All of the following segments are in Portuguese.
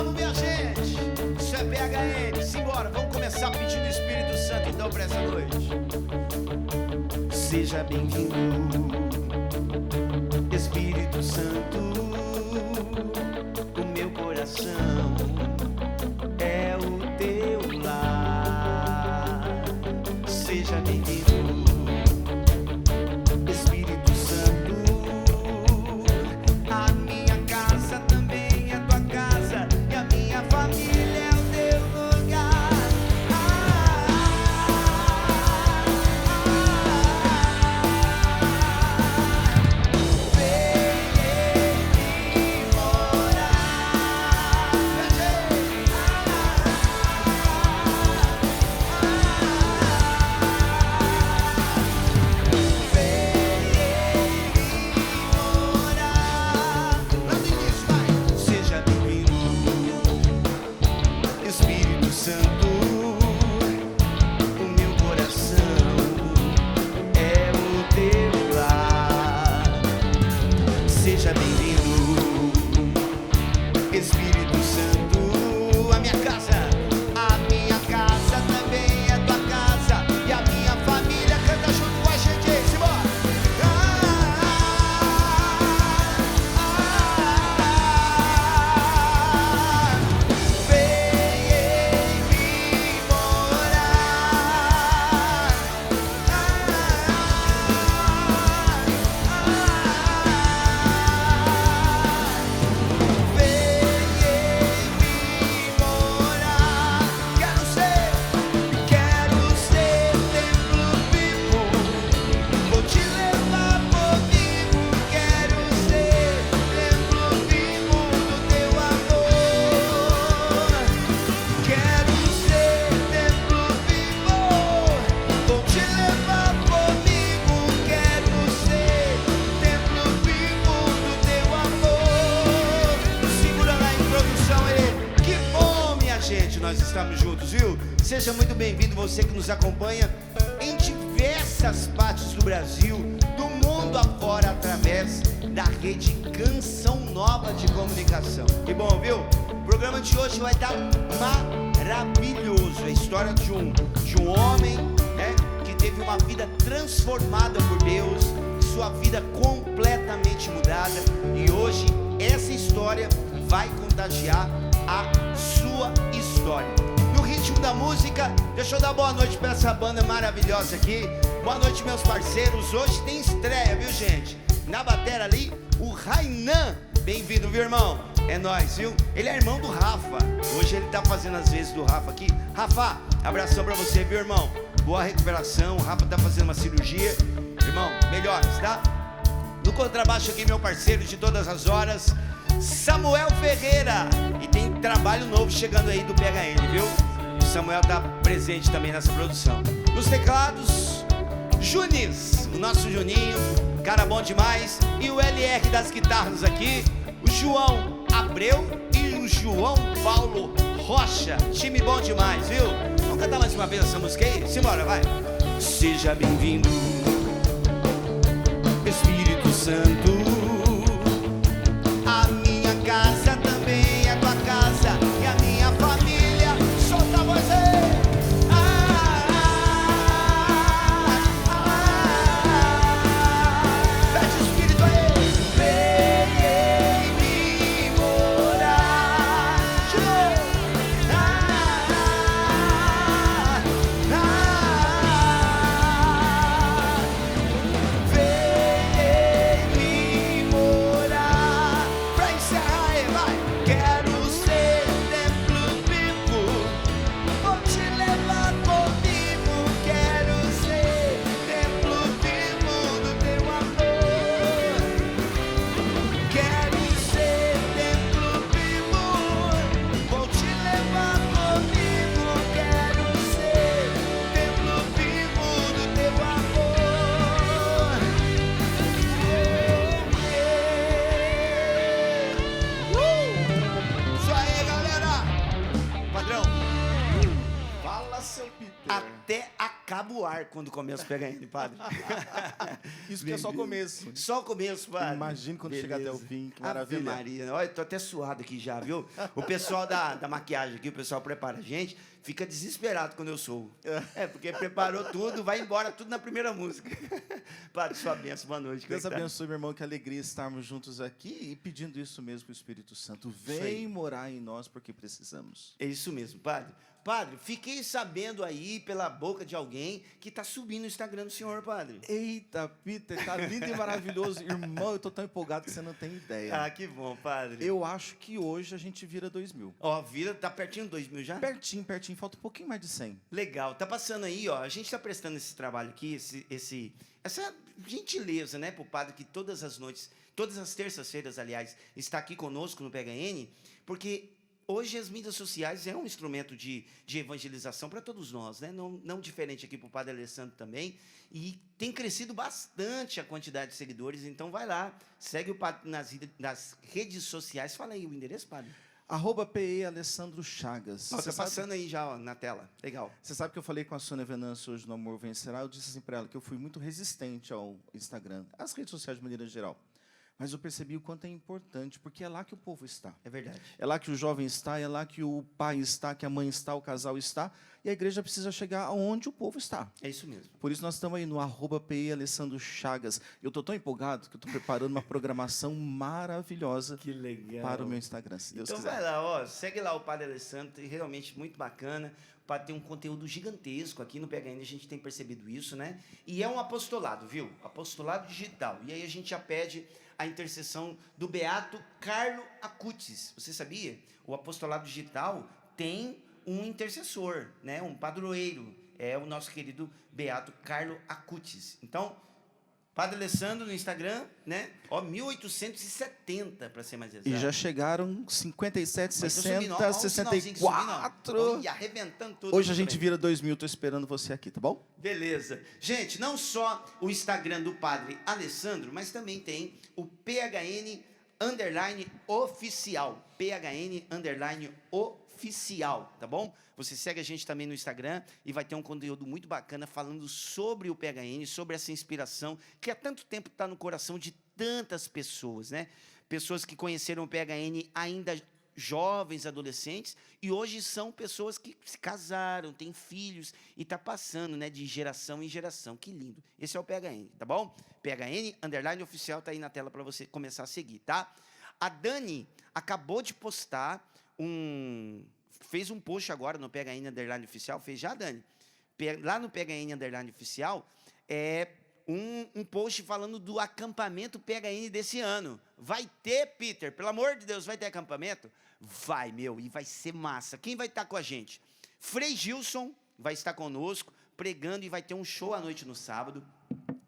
Vamos, minha gente. Isso é PHN. Simbora, vamos começar pedindo o Espírito Santo então para essa noite. Seja bem-vindo, Espírito Santo. O meu coração é o teu lar. Seja bem-vindo, Espírito Santo. A minha casa também é tua casa e a minha família é o teu lugar. Nós estamos juntos, viu? Seja muito bem-vindo você que nos acompanha em diversas partes do Brasil, do mundo afora, através da rede Canção Nova de Comunicação. Que bom, viu? O programa de hoje vai estar maravilhoso. A história de um homem, né, que teve uma vida transformada por Deus, sua vida completamente mudada, e hoje essa história vai contagiar a sua história. No ritmo da música, deixa eu dar boa noite para essa banda maravilhosa aqui. Boa noite, meus parceiros. Hoje tem estreia, viu, gente? Na bateria ali, o Rainan. Bem-vindo, viu, irmão? É nóis, viu? Ele é irmão do Rafa. Hoje ele tá fazendo as vezes do Rafa aqui. Rafa, abração pra você, viu, irmão? Boa recuperação. O Rafa tá fazendo uma cirurgia. Irmão, melhoras, tá? No contrabaixo aqui, meu parceiro de todas as horas, Samuel Ferreira. E tem trabalho novo chegando aí do PHN, viu? O Samuel tá presente também nessa produção. Nos teclados, Junis, o nosso Juninho, cara bom demais. E o LR das guitarras aqui, o João Abreu e o João Paulo Rocha. Time bom demais, viu? Vamos cantar mais uma vez essa música aí? Simbora, vai! Seja bem-vindo, Espírito Santo. A minha casa também é tua casa e a minha família. Solta a voz aí. Pede o Espírito aí. Vem em mim morar. o ar quando começa o PHN, padre. Isso que é só o começo. Só o começo, padre. Imagina quando chegar até o fim, que maravilha. Ave Maria. Olha, tô até suado aqui já, viu? O pessoal da maquiagem aqui, o pessoal prepara a gente, fica desesperado quando eu sou. Porque preparou tudo, vai embora tudo na primeira música. Padre, sua bênção, boa noite. Deus abençoe, meu irmão, que alegria estarmos juntos aqui e pedindo isso mesmo para o Espírito Santo. Vem morar em nós porque precisamos. É isso mesmo, padre. Padre, fiquei sabendo aí pela boca de alguém que está subindo o Instagram do senhor, padre. Eita, Peter, tá lindo e maravilhoso. Irmão, eu tô tão empolgado que você não tem ideia. Ah, que bom, padre. Eu acho que hoje a gente vira 2.000. Ó, vira, tá pertinho de 2.000 já? Pertinho, falta um pouquinho mais de 100. Legal, tá passando aí, ó, a gente tá prestando esse trabalho aqui, essa gentileza, né, pro padre que todas as noites, todas as terças-feiras, aliás, está aqui conosco no PHN, porque hoje as mídias sociais é um instrumento de evangelização para todos nós, né? Não diferente aqui para o Padre Alessandro também. E tem crescido bastante a quantidade de seguidores. Então vai lá, segue o Padre nas redes sociais. Fala aí o endereço, Padre. @PE Alessandro Chagas. Ó, tá passando aí já ó, na tela. Legal. Você sabe que eu falei com a Sônia Venâncio hoje no Amor Vencerá. Eu disse assim para ela que eu fui muito resistente ao Instagram, às redes sociais de maneira geral. Mas eu percebi o quanto é importante, porque é lá que o povo está. É verdade. É lá que o jovem está, é lá que o pai está, que a mãe está, o casal está. E a igreja precisa chegar aonde o povo está. É isso mesmo. Por isso nós estamos aí no @PE Alessandro Chagas. Eu estou tão empolgado que eu estou preparando uma programação maravilhosa que legal. Para o meu Instagram, se Deus quiser. Então vai lá, ó, segue lá o Padre Alessandro, realmente muito bacana. O padre tem um conteúdo gigantesco aqui no PHN, a gente tem percebido isso, né? E é um apostolado, viu? Apostolado digital. E aí a gente já pede a intercessão do beato Carlo Acutis. Você sabia? O apostolado digital tem um intercessor, né? Um padroeiro. É o nosso querido beato Carlo Acutis. Então, Padre Alessandro no Instagram, né? Ó, 1870, para ser mais exato. E já chegaram 57, 60, 64. E arrebentando tudo. Hoje a gente vira 2.000, tô esperando você aqui, tá bom? Beleza. Gente, não só o Instagram do Padre Alessandro, mas também tem o PHN_oficial. PHN_oficial, tá bom? Você segue a gente também no Instagram e vai ter um conteúdo muito bacana falando sobre o PHN, sobre essa inspiração que há tanto tempo está no coração de tantas pessoas, né? Pessoas que conheceram o PHN ainda jovens, adolescentes, e hoje são pessoas que se casaram, têm filhos, e está passando, né, de geração em geração. Que lindo. Esse é o PHN, tá bom? PHN_oficial está aí na tela para você começar a seguir, tá? A Dani acabou de postar fez um post agora no PHN_oficial, fez já, Dani? Lá no PHN_oficial, um post falando do acampamento PHN desse ano. Vai ter, Peter? Pelo amor de Deus, vai ter acampamento? Vai, meu, e vai ser massa. Quem vai estar com a gente? Frei Gilson vai estar conosco, pregando, e vai ter um show à noite no sábado.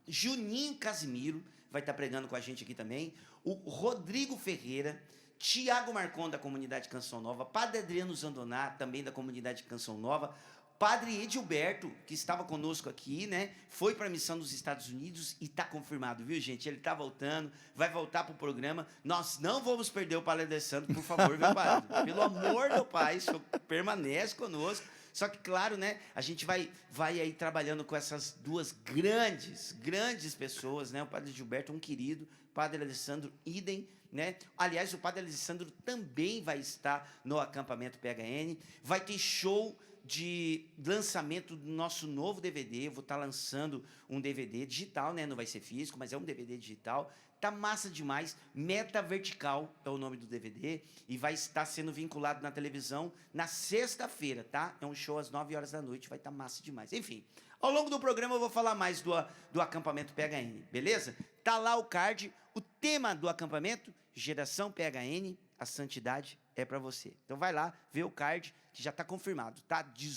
Juninho Casimiro vai estar pregando com a gente aqui também. O Rodrigo Ferreira, Tiago Marcon, da Comunidade Canção Nova, Padre Adriano Zandoná, também da Comunidade Canção Nova, Padre Edilberto, que estava conosco aqui, né? Foi para a missão dos Estados Unidos e está confirmado, viu, gente? Ele está voltando, vai voltar para o programa. Nós não vamos perder o Padre Alessandro, por favor, meu padre. Pelo amor do Pai, o senhor permanece conosco. Só que, claro, né? A gente vai aí trabalhando com essas duas grandes pessoas, né? O Padre Edilberto, um querido, o Padre Alessandro, idem, né? Aliás, o Padre Alessandro também vai estar no acampamento PHN. Vai ter show de lançamento do nosso novo DVD. Eu vou estar lançando um DVD digital, né? Não vai ser físico, mas é um DVD digital. Tá massa demais. Meta Vertical é o nome do DVD e vai estar sendo vinculado na televisão na sexta-feira, tá? É um show às 9 horas da noite, vai estar massa demais. Enfim, ao longo do programa eu vou falar mais do acampamento PHN, beleza? Tá lá o card, o tema do acampamento, Geração PHN, a santidade é para você. Então vai lá, vê o card, que já está confirmado, tá? De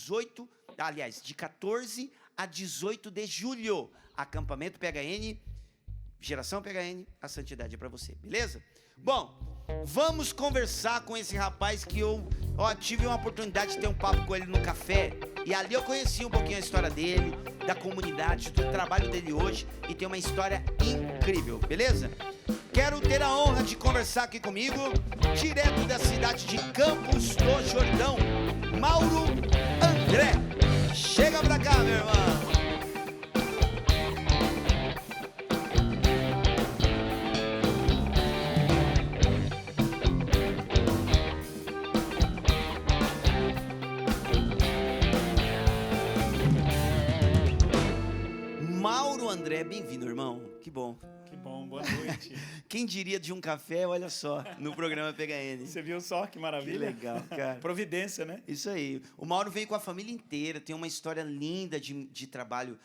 14 a 18 de julho, acampamento PHN, Geração PHN, a santidade é para você, beleza? Bom, vamos conversar com esse rapaz que eu tive uma oportunidade de ter um papo com ele no café, e ali eu conheci um pouquinho a história dele, da comunidade, do trabalho dele hoje, e tem uma história incrível, beleza? Quero ter a honra de conversar aqui comigo, direto da cidade de Campos do Jordão, Mauro André. Chega pra cá, meu irmão. bem-vindo, irmão. Que bom. Que bom, boa noite. Quem diria de um café, olha só, no programa PHN. Você viu só que maravilha? Que legal, cara. Providência, né? Isso aí. O Mauro veio com a família inteira, tem uma história linda de trabalho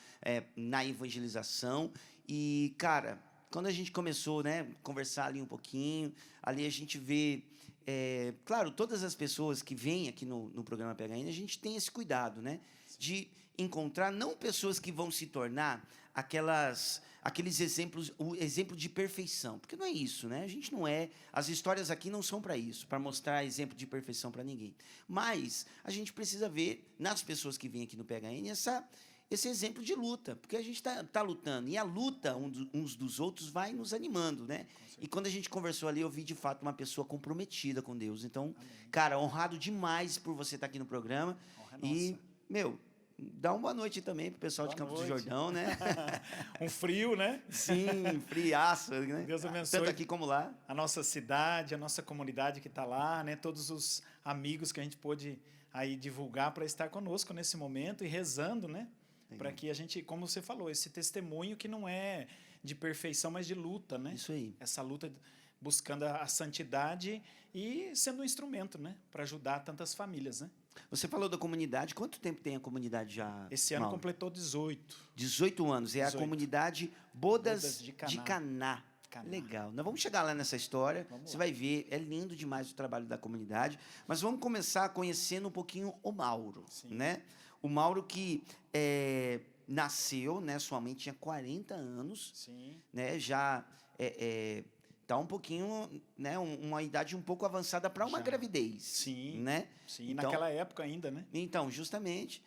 na evangelização. E, cara, quando a gente começou, né, conversar ali um pouquinho, ali a gente vê... claro, todas as pessoas que vêm aqui no programa PHN, a gente tem esse cuidado, né? De encontrar não pessoas que vão se tornar aqueles exemplos, o exemplo de perfeição, porque não é isso, né? A gente não é, as histórias aqui não são para isso, para mostrar exemplo de perfeição para ninguém. Mas a gente precisa ver nas pessoas que vêm aqui no PHN esse exemplo de luta, porque a gente tá lutando, e a luta uns dos outros vai nos animando, né? E quando a gente conversou ali, eu vi de fato uma pessoa comprometida com Deus. Então, amém. Cara, honrado demais por você estar aqui no programa. Honra e, nossa. Meu, dá uma boa noite também pro pessoal de Campos do Jordão, né? Um frio, né? Sim, friaço, né? Deus abençoe. Tanto aqui como lá. A nossa cidade, a nossa comunidade que está lá, né? Todos os amigos que a gente pôde aí divulgar para estar conosco nesse momento e rezando, né? Para que a gente, como você falou, esse testemunho que não é de perfeição, mas de luta, né? Isso aí. Essa luta buscando a santidade e sendo um instrumento, né? Para ajudar tantas famílias, né? Você falou da comunidade. Quanto tempo tem a comunidade já? Esse ano completou 18. 18 anos. É 18. A comunidade Bodas de Caná. Caná. Legal. Nós vamos chegar lá nessa história. Você vai ver. É lindo demais o trabalho da comunidade. Mas vamos começar conhecendo um pouquinho o Mauro. Sim. Né? O Mauro que nasceu, né? Sua mãe tinha 40 anos. Sim. Né? Já tá um pouquinho, né, uma idade um pouco avançada para uma gravidez. Sim. Né? Sim, então, naquela época ainda, né? Então, justamente,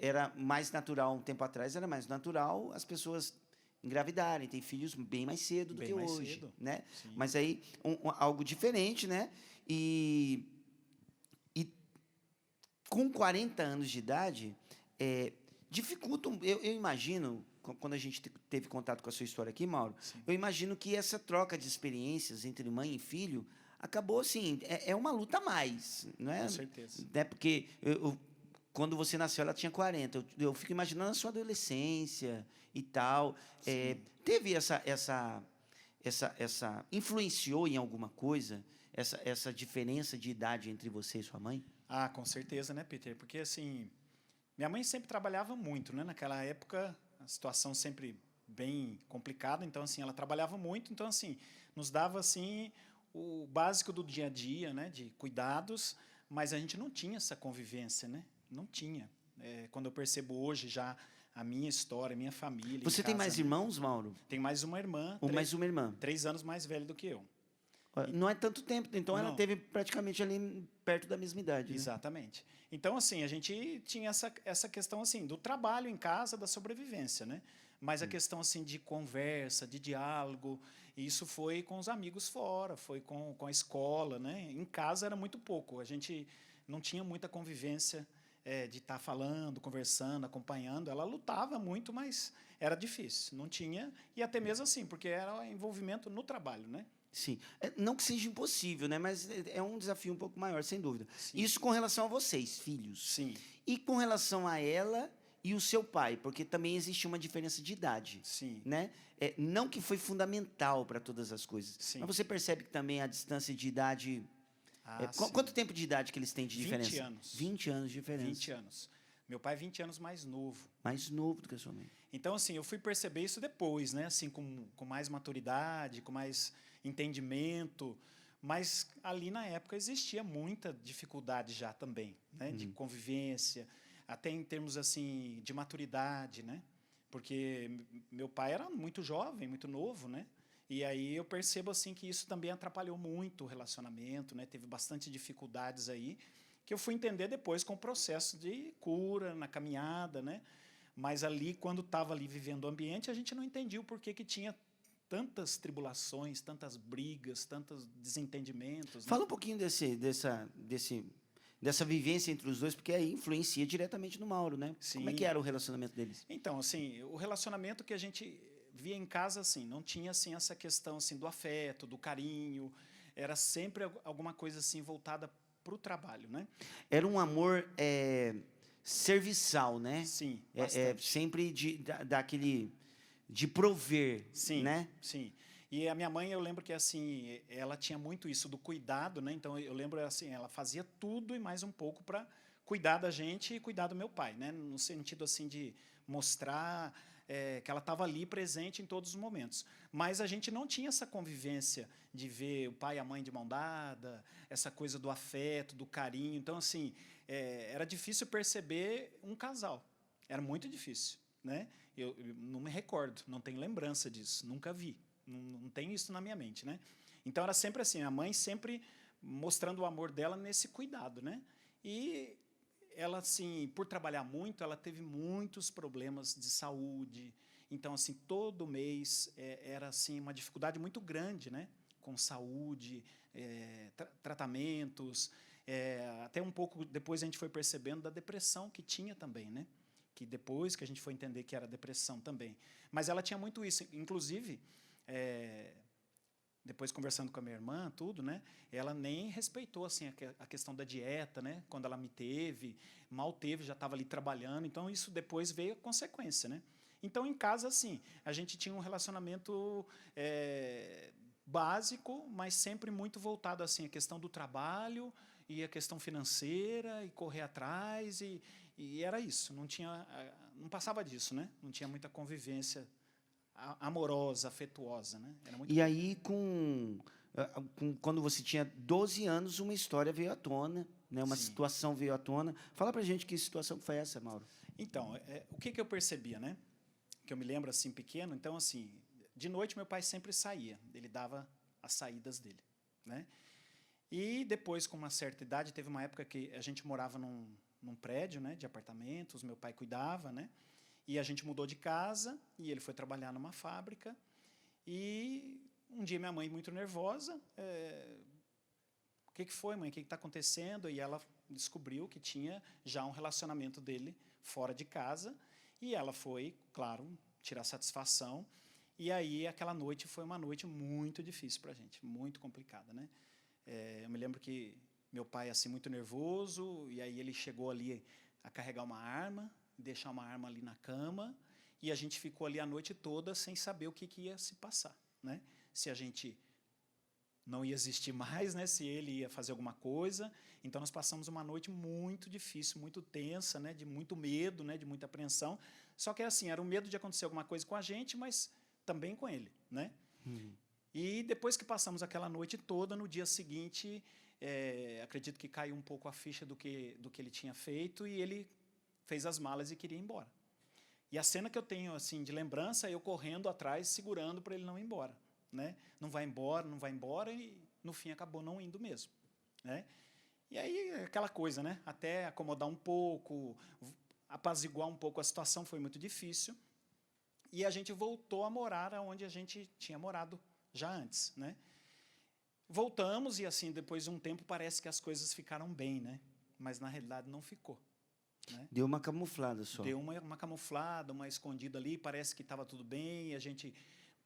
era mais natural, um tempo atrás, era mais natural as pessoas engravidarem, ter filhos bem mais cedo do que hoje. Cedo. Né? Sim. Mas aí, algo diferente, né? E com 40 anos de idade, dificulta, eu imagino... Quando a gente teve contato com a sua história aqui, Mauro, sim. Eu imagino que essa troca de experiências entre mãe e filho acabou, assim, é uma luta a mais, não é? Com certeza. Né? Porque quando você nasceu, ela tinha 40. Eu fico imaginando a sua adolescência e tal. Teve essa influenciou em alguma coisa essa diferença de idade entre você e sua mãe? Ah, com certeza, né, Peter? Porque, assim, minha mãe sempre trabalhava muito, né? Naquela época... a situação sempre bem complicada, então assim ela trabalhava muito, então assim nos dava assim o básico do dia a dia, né, de cuidados, mas a gente não tinha essa convivência, né, não tinha. Quando eu percebo hoje já a minha história, a minha família. Você tem mais irmãos, Mauro? Tenho mais uma irmã. Mais uma irmã. 3 anos mais velha do que eu. Não é tanto tempo, então não. Ela teve praticamente ali perto da mesma idade. Exatamente. Né? Então, assim, a gente tinha essa questão assim do trabalho em casa, da sobrevivência, né? Mas a questão assim de conversa, de diálogo, isso foi com os amigos fora, foi com a escola, né? Em casa era muito pouco, a gente não tinha muita convivência de estar falando, conversando, acompanhando. Ela lutava muito, mas era difícil, não tinha, e até mesmo assim, porque era envolvimento no trabalho, né? Sim. Não que seja impossível, né? Mas é um desafio um pouco maior, sem dúvida. Sim. Isso com relação a vocês, filhos. Sim. E com relação a ela e o seu pai, porque também existe uma diferença de idade. Sim. Né? Não que foi fundamental para todas as coisas. Sim. Mas você percebe que também a distância de idade... quanto tempo de idade que eles têm de diferença? 20 anos. 20 anos de diferença. 20 anos. Meu pai é 20 anos mais novo. Mais novo do que a sua mãe. Então, assim, eu fui perceber isso depois, né? Assim, com mais maturidade, com mais entendimento, mas ali na época existia muita dificuldade já também, né? De convivência, até em termos assim de maturidade, né? Porque meu pai era muito jovem, muito novo, né? E aí eu percebo assim que isso também atrapalhou muito o relacionamento, né? Teve bastante dificuldades aí que eu fui entender depois com o processo de cura na caminhada, né? Mas ali quando estava ali vivendo o ambiente, a gente não entendia o porquê que tinha tantas tribulações, tantas brigas, tantos desentendimentos. Fala um pouquinho dessa vivência entre os dois, porque aí influencia diretamente no Mauro, né? Sim. Como é que era o relacionamento deles? Então, assim, o relacionamento que a gente via em casa, assim, não tinha assim essa questão assim do afeto, do carinho, era sempre alguma coisa assim voltada para o trabalho, né? Era um amor serviçal, né? Sim, sempre daquele de prover, Sim, né? sim. E a minha mãe, eu lembro que assim, ela tinha muito isso do cuidado, né? Então eu lembro assim, ela fazia tudo e mais um pouco para cuidar da gente e cuidar do meu pai, né? No sentido assim de mostrar que ela estava ali presente em todos os momentos. Mas a gente não tinha essa convivência de ver o pai e a mãe de mão dada, essa coisa do afeto, do carinho. Então assim, era difícil perceber um casal. Era muito difícil, né? Eu não me recordo, não tenho lembrança disso, nunca vi. Não tenho isso na minha mente, né? Então era sempre assim, a mãe sempre mostrando o amor dela nesse cuidado, né? E ela assim, por trabalhar muito, ela teve muitos problemas de saúde. Então assim, todo mês era assim uma dificuldade muito grande, né? Com saúde, tratamentos, até um pouco depois a gente foi percebendo da depressão que tinha também, né? Que depois que a gente foi entender que era depressão também. Mas ela tinha muito isso, inclusive depois conversando com a minha irmã, tudo, né? Ela nem respeitou assim a questão da dieta, né? Quando ela me teve, mal teve, já estava ali trabalhando. Então isso depois veio a consequência, né? Então em casa assim, a gente tinha um relacionamento básico, mas sempre muito voltado assim a questão do trabalho e a questão financeira e correr atrás e era isso. Não passava disso, né? Não tinha muita convivência amorosa, afetuosa, né? Era muito E aí, quando você tinha 12 anos, uma história veio à tona, né? Uma Sim. situação veio à tona. Fala pra gente que situação foi essa, Mauro. Então, o que eu percebia, né? Que eu me lembro assim pequeno. Então, assim, de noite meu pai sempre saía. Ele dava as saídas dele, né? E depois, com uma certa idade, teve uma época que a gente morava num prédio, né? De apartamentos. Meu pai cuidava, né? E a gente mudou de casa e ele foi trabalhar numa fábrica. E um dia minha mãe, muito nervosa, o que foi, mãe? O que está acontecendo? E ela descobriu que tinha já um relacionamento dele fora de casa. E ela foi, claro, tirar satisfação. E aí aquela noite foi uma noite muito difícil para a gente, muito complicada, né? Eu me lembro que meu pai, assim, muito nervoso, e aí ele chegou ali a carregar uma arma, deixar uma arma ali na cama, e a gente ficou ali a noite toda sem saber o que ia se passar, né? Se a gente não ia existir mais, né? Se ele ia fazer alguma coisa. Então nós passamos uma noite muito difícil, muito tensa, né? De muito medo, né? De muita apreensão. Só que assim, era o medo de acontecer alguma coisa com a gente, mas também com ele, né? E depois que passamos aquela noite toda, no dia seguinte, acredito que caiu um pouco a ficha do que ele tinha feito e ele fez as malas e queria ir embora. E a cena que eu tenho assim de lembrança é eu correndo atrás, segurando para ele não ir embora, né? Não vai embora e no fim acabou não indo mesmo, né? E aí aquela coisa, né? Até acomodar um pouco, apaziguar um pouco a situação foi muito difícil. E a gente voltou a morar onde a gente tinha morado já antes, né? Voltamos e assim depois de um tempo parece que as coisas ficaram bem, né? Mas na realidade não ficou. Né? Deu uma camuflada só. Deu uma camuflada, uma escondida ali, parece que estava tudo bem, e a gente,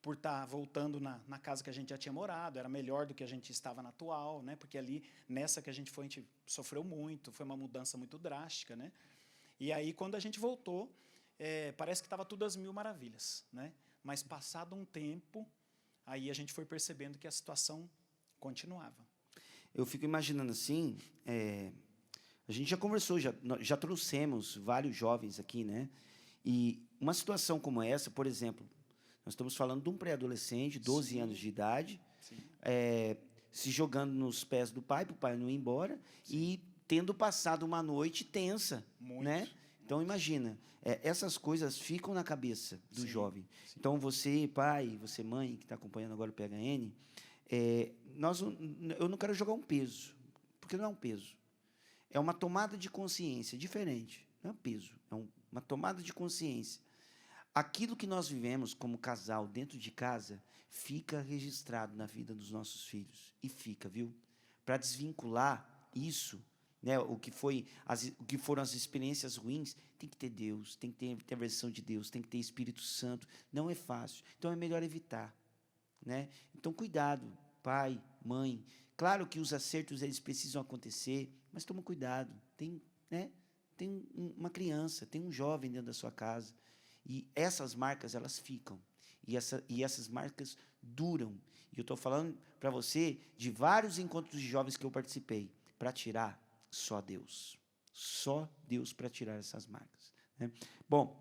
por estar voltando na casa que a gente já tinha morado, era melhor do que a gente estava na atual, né? Porque ali, nessa que a gente foi, a gente sofreu muito, foi uma mudança muito drástica, né? E aí, quando a gente voltou, parece que estava tudo às mil maravilhas, né? Mas, passado um tempo, aí a gente foi percebendo que a situação continuava. Eu fico imaginando assim... A gente já conversou, já trouxemos vários jovens aqui, né? E uma situação como essa, por exemplo, nós estamos falando de um pré-adolescente, 12 Sim. anos de idade, Sim. Se jogando nos pés do pai, para o pai não ir embora, Sim. e tendo passado uma noite tensa, Muito, né? Então, imagina, essas coisas ficam na cabeça do Sim. jovem. Sim. Então, você, pai, você, mãe, que está acompanhando agora o PHN, eu não quero jogar um peso, porque não é um peso. É uma tomada de consciência diferente. Não é um peso, é uma tomada de consciência. Aquilo que nós vivemos como casal dentro de casa fica registrado na vida dos nossos filhos. E fica, viu? Para desvincular isso, né, o que foram as experiências ruins, tem que ter Deus, tem que ter a versão de Deus, tem que ter Espírito Santo. Não é fácil. Então é melhor evitar, né? Então cuidado, pai, mãe. Claro que os acertos eles precisam acontecer, mas toma cuidado. Tem uma criança, tem um jovem dentro da sua casa. E essas marcas, elas ficam. E essas marcas duram. E eu estou falando para você de vários encontros de jovens que eu participei. Para tirar, só Deus. Só Deus para tirar essas marcas, né? Bom,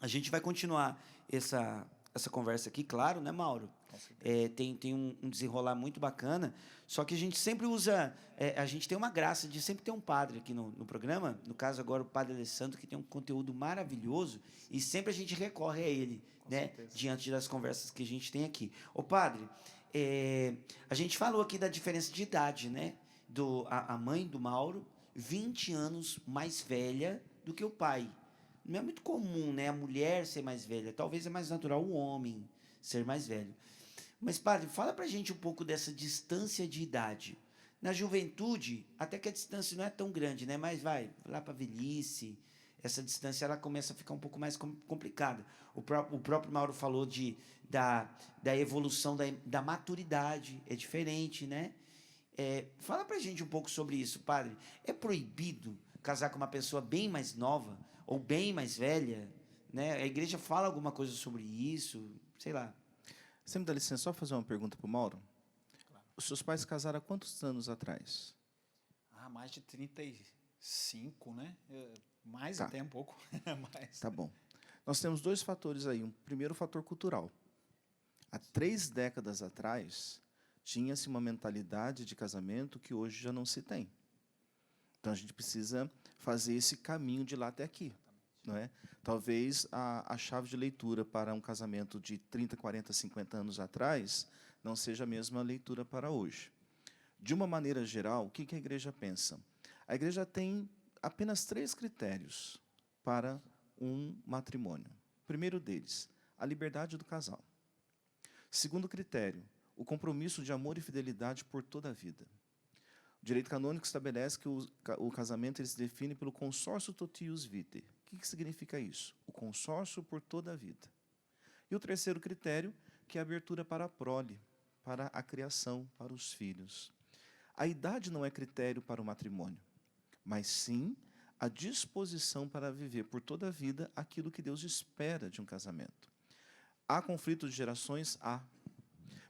a gente vai continuar essa conversa aqui, claro, né, Mauro? Tem um desenrolar muito bacana, só que a gente sempre usa, a gente tem uma graça de sempre ter um padre aqui no programa, no caso agora o Padre Alessandro, que tem um conteúdo maravilhoso, e sempre a gente recorre a ele, né, diante das conversas que a gente tem aqui. Ô, padre, a gente falou aqui da diferença de idade, né? A mãe do Mauro, 20 anos mais velha do que o pai. Não é muito comum, né, a mulher ser mais velha. Talvez é mais natural o homem ser mais velho. Mas, padre, fala pra gente um pouco dessa distância de idade. Na juventude, até que a distância não é tão grande, né? Mas vai lá para a velhice, essa distância ela começa a ficar um pouco mais complicada. O próprio Mauro falou da evolução, da maturidade. É diferente, né? Fala pra gente um pouco sobre isso, padre. É proibido casar com uma pessoa bem mais nova ou bem mais velha, né? A igreja fala alguma coisa sobre isso? Sei lá. Você me dá licença só fazer uma pergunta para o Mauro? Claro. Os seus pais casaram há quantos anos atrás? Mais de 35, né? Mais tá. Até um pouco. Mais. Tá bom. Nós temos 2 fatores aí. Um primeiro fator cultural. Há 3 décadas atrás, tinha-se uma mentalidade de casamento que hoje já não se tem. Então, a gente precisa fazer esse caminho de lá até aqui. Não é? Talvez a chave de leitura para um casamento de 30, 40, 50 anos atrás não seja a mesma leitura para hoje. De uma maneira geral, o que a igreja pensa? A igreja tem apenas 3 critérios para um matrimônio. O primeiro deles, a liberdade do casal. Segundo critério, o compromisso de amor e fidelidade por toda a vida. O direito canônico estabelece que o casamento ele se define pelo consórcio totius vitae. O que significa isso? O consórcio por toda a vida. E o terceiro critério, que é a abertura para a prole, para a criação, para os filhos. A idade não é critério para o matrimônio, mas sim a disposição para viver por toda a vida aquilo que Deus espera de um casamento. Há conflitos de gerações? Há.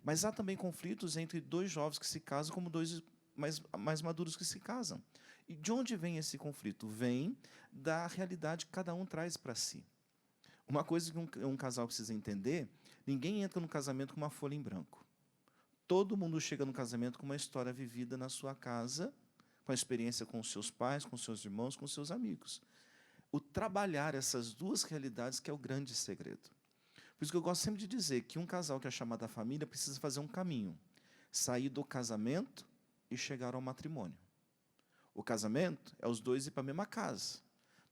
Mas há também conflitos entre 2 jovens que se casam como 2 mais maduros que se casam. E de onde vem esse conflito? Vem da realidade que cada um traz para si. Uma coisa que um casal precisa entender, ninguém entra no casamento com uma folha em branco. Todo mundo chega no casamento com uma história vivida na sua casa, com a experiência com os seus pais, com os seus irmãos, com os seus amigos. O trabalhar essas 2 realidades que é o grande segredo. Por isso que eu gosto sempre de dizer que um casal que é chamado a família precisa fazer um caminho. Sair do casamento e chegar ao matrimônio. O casamento é os 2 ir para a mesma casa,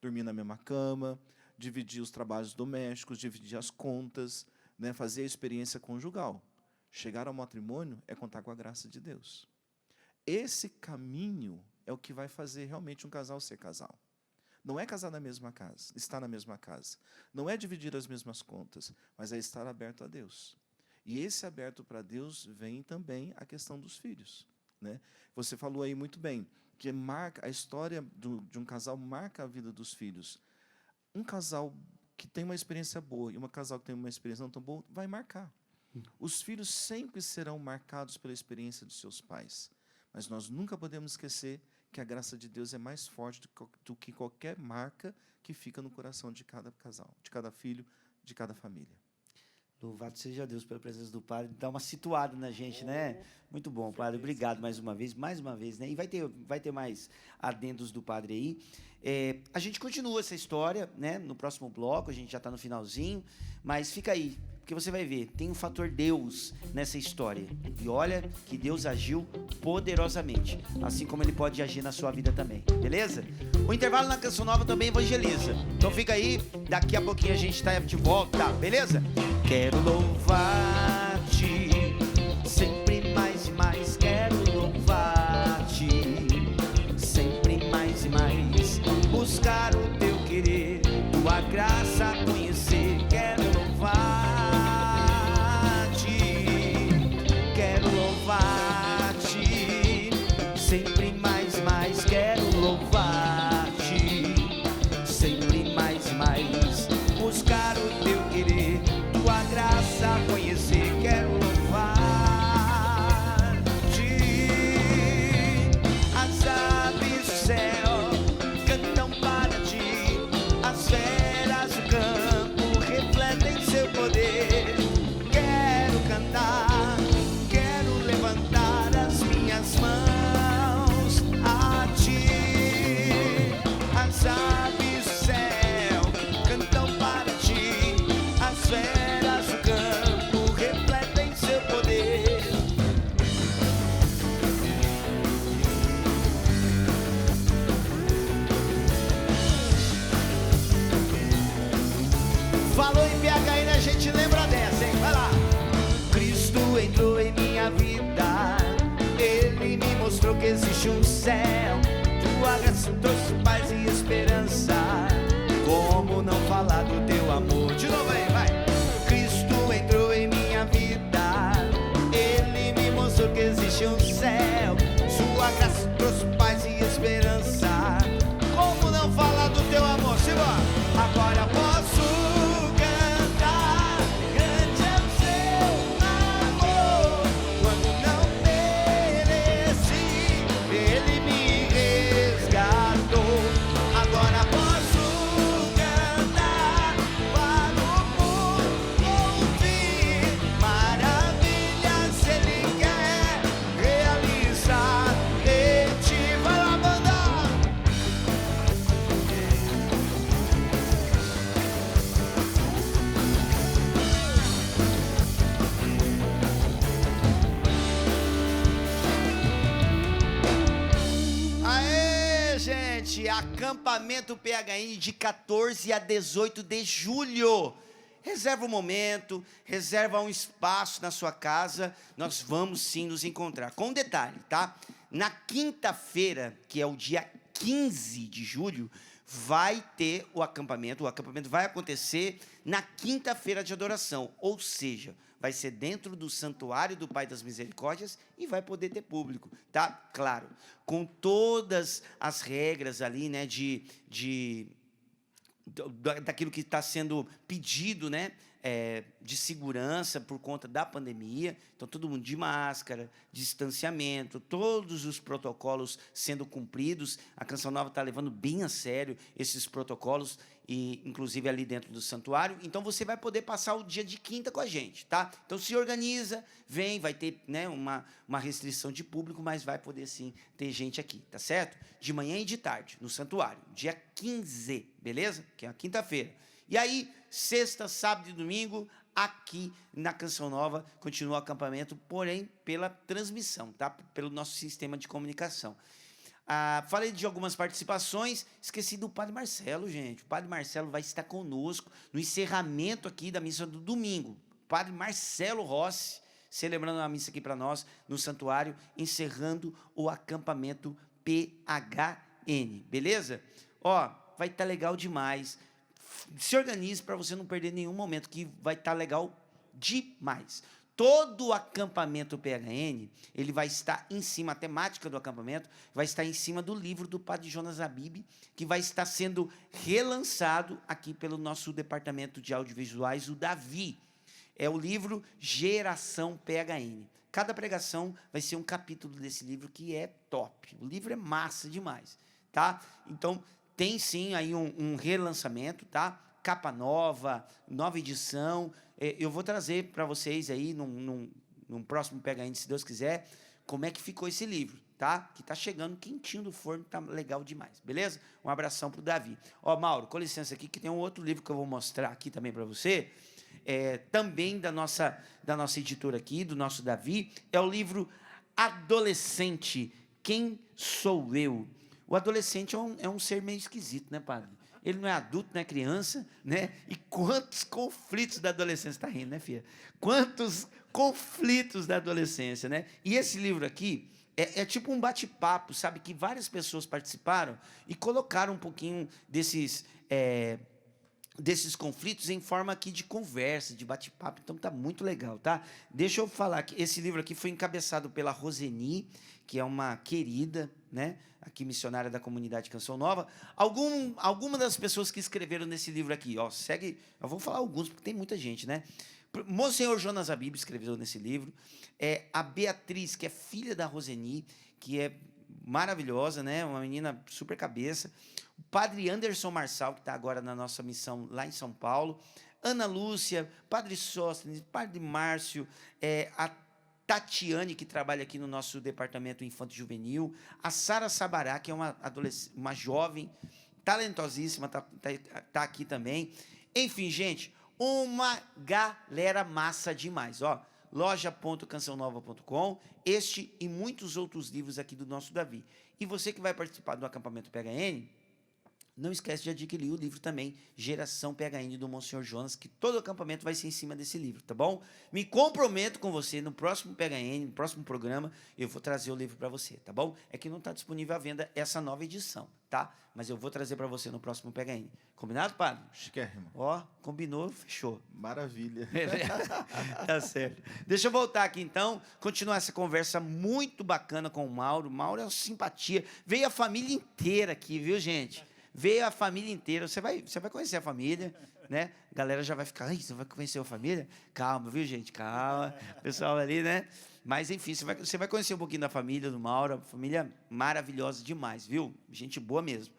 dormir na mesma cama, dividir os trabalhos domésticos, dividir as contas, né, fazer a experiência conjugal. Chegar ao matrimônio é contar com a graça de Deus. Esse caminho é o que vai fazer realmente um casal ser casal. Não é casar na mesma casa, estar na mesma casa. Não é dividir as mesmas contas, mas é estar aberto a Deus. E esse aberto para Deus vem também a questão dos filhos, né? Você falou aí muito bem, que marca a história de um casal marca a vida dos filhos. Um casal que tem uma experiência boa e um casal que tem uma experiência não tão boa vai marcar. Os filhos sempre serão marcados pela experiência dos seus pais. Mas nós nunca podemos esquecer que a graça de Deus é mais forte do que qualquer marca que fica no coração de cada casal, de cada filho, de cada família. Louvado seja Deus pela presença do Padre. Dá uma situada na gente, né? Muito bom, Padre. Obrigado mais uma vez, né? E vai ter mais adendos do Padre aí. A gente continua essa história, né? No próximo bloco, a gente já está no finalzinho, mas fica aí, porque você vai ver, tem um fator Deus nessa história. E olha que Deus agiu poderosamente, assim como Ele pode agir na sua vida também, beleza? O intervalo na Canção Nova também evangeliza. Então fica aí, daqui a pouquinho a gente está de volta, beleza? Quero louvar-te, sempre mais e mais, quero louvar-te, sempre mais e mais, buscar o teu querer, tua graça conhecer, quero louvar-te, sempre mais e mais, quero louvar-te, sempre mais e mais, buscar o teu querer, tua graça gastos, paz e esperança. Como não falar do teu amor? De novo aí, vai. Cristo entrou em minha vida, Ele me mostrou que existe um céu. Sua graça trouxe paz e esperança. Como não falar do teu amor? Simbora! Agora posso cantar, grande é o seu amor. Quando não mereci, Ele me resgatou. Agora posso cantar para o mundo ouvir. Maravilhas Ele quer realizar em ti. Vai lá, banda! Aê, gente! Acampamento PHN de 14 a 18 de julho. Reserva um momento, reserva um espaço na sua casa. Nós vamos sim nos encontrar. Com um detalhe, tá? Na quinta-feira, que é o dia 15 de julho, vai ter o acampamento. O acampamento vai acontecer na quinta-feira de adoração. Ou seja, vai ser dentro do Santuário do Pai das Misericórdias e vai poder ter público, tá? Claro, com todas as regras ali, né, daquilo que está sendo pedido, né, de segurança por conta da pandemia. Então, todo mundo de máscara, distanciamento, todos os protocolos sendo cumpridos. A Canção Nova está levando bem a sério esses protocolos, e inclusive ali dentro do santuário. Então, você vai poder passar o dia de quinta com a gente, tá? Então, se organiza, vem, vai ter, né, uma restrição de público, mas vai poder, sim, ter gente aqui, tá certo? De manhã e de tarde, no santuário, dia 15, beleza? Que é a quinta-feira. E aí, sexta, sábado e domingo, aqui na Canção Nova, continua o acampamento, porém, pela transmissão, tá? Pelo nosso sistema de comunicação. Falei de algumas participações, esqueci do Padre Marcelo, gente. O Padre Marcelo vai estar conosco no encerramento aqui da missa do domingo. Padre Marcelo Rossi, celebrando a missa aqui para nós, no santuário, encerrando o acampamento PHN, beleza? Ó, vai estar legal demais. Se organize para você não perder nenhum momento, que vai estar legal demais. Todo o acampamento PHN, ele vai estar em cima, a temática do acampamento vai estar em cima do livro do Padre Jonas Abib, que vai estar sendo relançado aqui pelo nosso departamento de audiovisuais, o Davi. É o livro Geração PHN. Cada pregação vai ser um capítulo desse livro, que é top. O livro é massa demais, tá? Então, tem sim aí um relançamento, tá? Capa nova, nova edição. Eu vou trazer para vocês aí, num próximo PHN, se Deus quiser, como é que ficou esse livro, tá? Que tá chegando quentinho do forno, tá legal demais, beleza? Um abração pro Davi. Ó, Mauro, com licença aqui, que tem um outro livro que eu vou mostrar aqui também para você, também da nossa editora aqui, do nosso Davi, é o livro Adolescente, Quem Sou Eu? O adolescente é um ser meio esquisito, né, padre? Ele não é adulto, não é criança, né? E quantos conflitos da adolescência, está rindo, né, filha? Quantos conflitos da adolescência, né? E esse livro aqui é tipo um bate-papo, sabe? Que várias pessoas participaram e colocaram um pouquinho desses conflitos em forma aqui de conversa, de bate-papo. Então tá muito legal, tá? Deixa eu falar que esse livro aqui foi encabeçado pela Roseni, que é uma querida, né, aqui missionária da comunidade Canção Nova. Alguma das pessoas que escreveram nesse livro aqui, ó, segue, eu vou falar alguns, porque tem muita gente, né? Monsenhor Jonas Abib escreveu nesse livro, a Beatriz, que é filha da Roseni, que é maravilhosa, né, uma menina super cabeça, o Padre Anderson Marçal, que está agora na nossa missão lá em São Paulo, Ana Lúcia, Padre Sóstenes, Padre Márcio, a Tatiane, que trabalha aqui no nosso departamento Infanto Juvenil, a Sara Sabará, que é uma jovem talentosíssima, tá aqui também. Enfim, gente, uma galera massa demais, ó. loja.cançãonova.com, este e muitos outros livros aqui do nosso Davi. E você que vai participar do acampamento PHN, Não esquece de adquirir o livro também, Geração PHN, do Monsenhor Jonas, que todo o acampamento vai ser em cima desse livro, tá bom? Me comprometo com você, no próximo PHN, no próximo programa, eu vou trazer o livro para você, tá bom? É que não está disponível à venda essa nova edição, tá? Mas eu vou trazer para você no próximo PHN. Combinado, padre? Chiquérrimo. Ó, combinou, fechou. Maravilha. Tá certo. Deixa eu voltar aqui, então, continuar essa conversa muito bacana com o Mauro. Mauro é uma simpatia. Veio a família inteira aqui, viu, gente? Veio a família inteira. Você vai conhecer a família, né? A galera já vai ficar, ai, você vai conhecer a família? Calma, viu, gente? Calma. O pessoal ali, né? Mas, enfim, você vai conhecer um pouquinho da família do Mauro. Família maravilhosa demais, viu? Gente boa mesmo.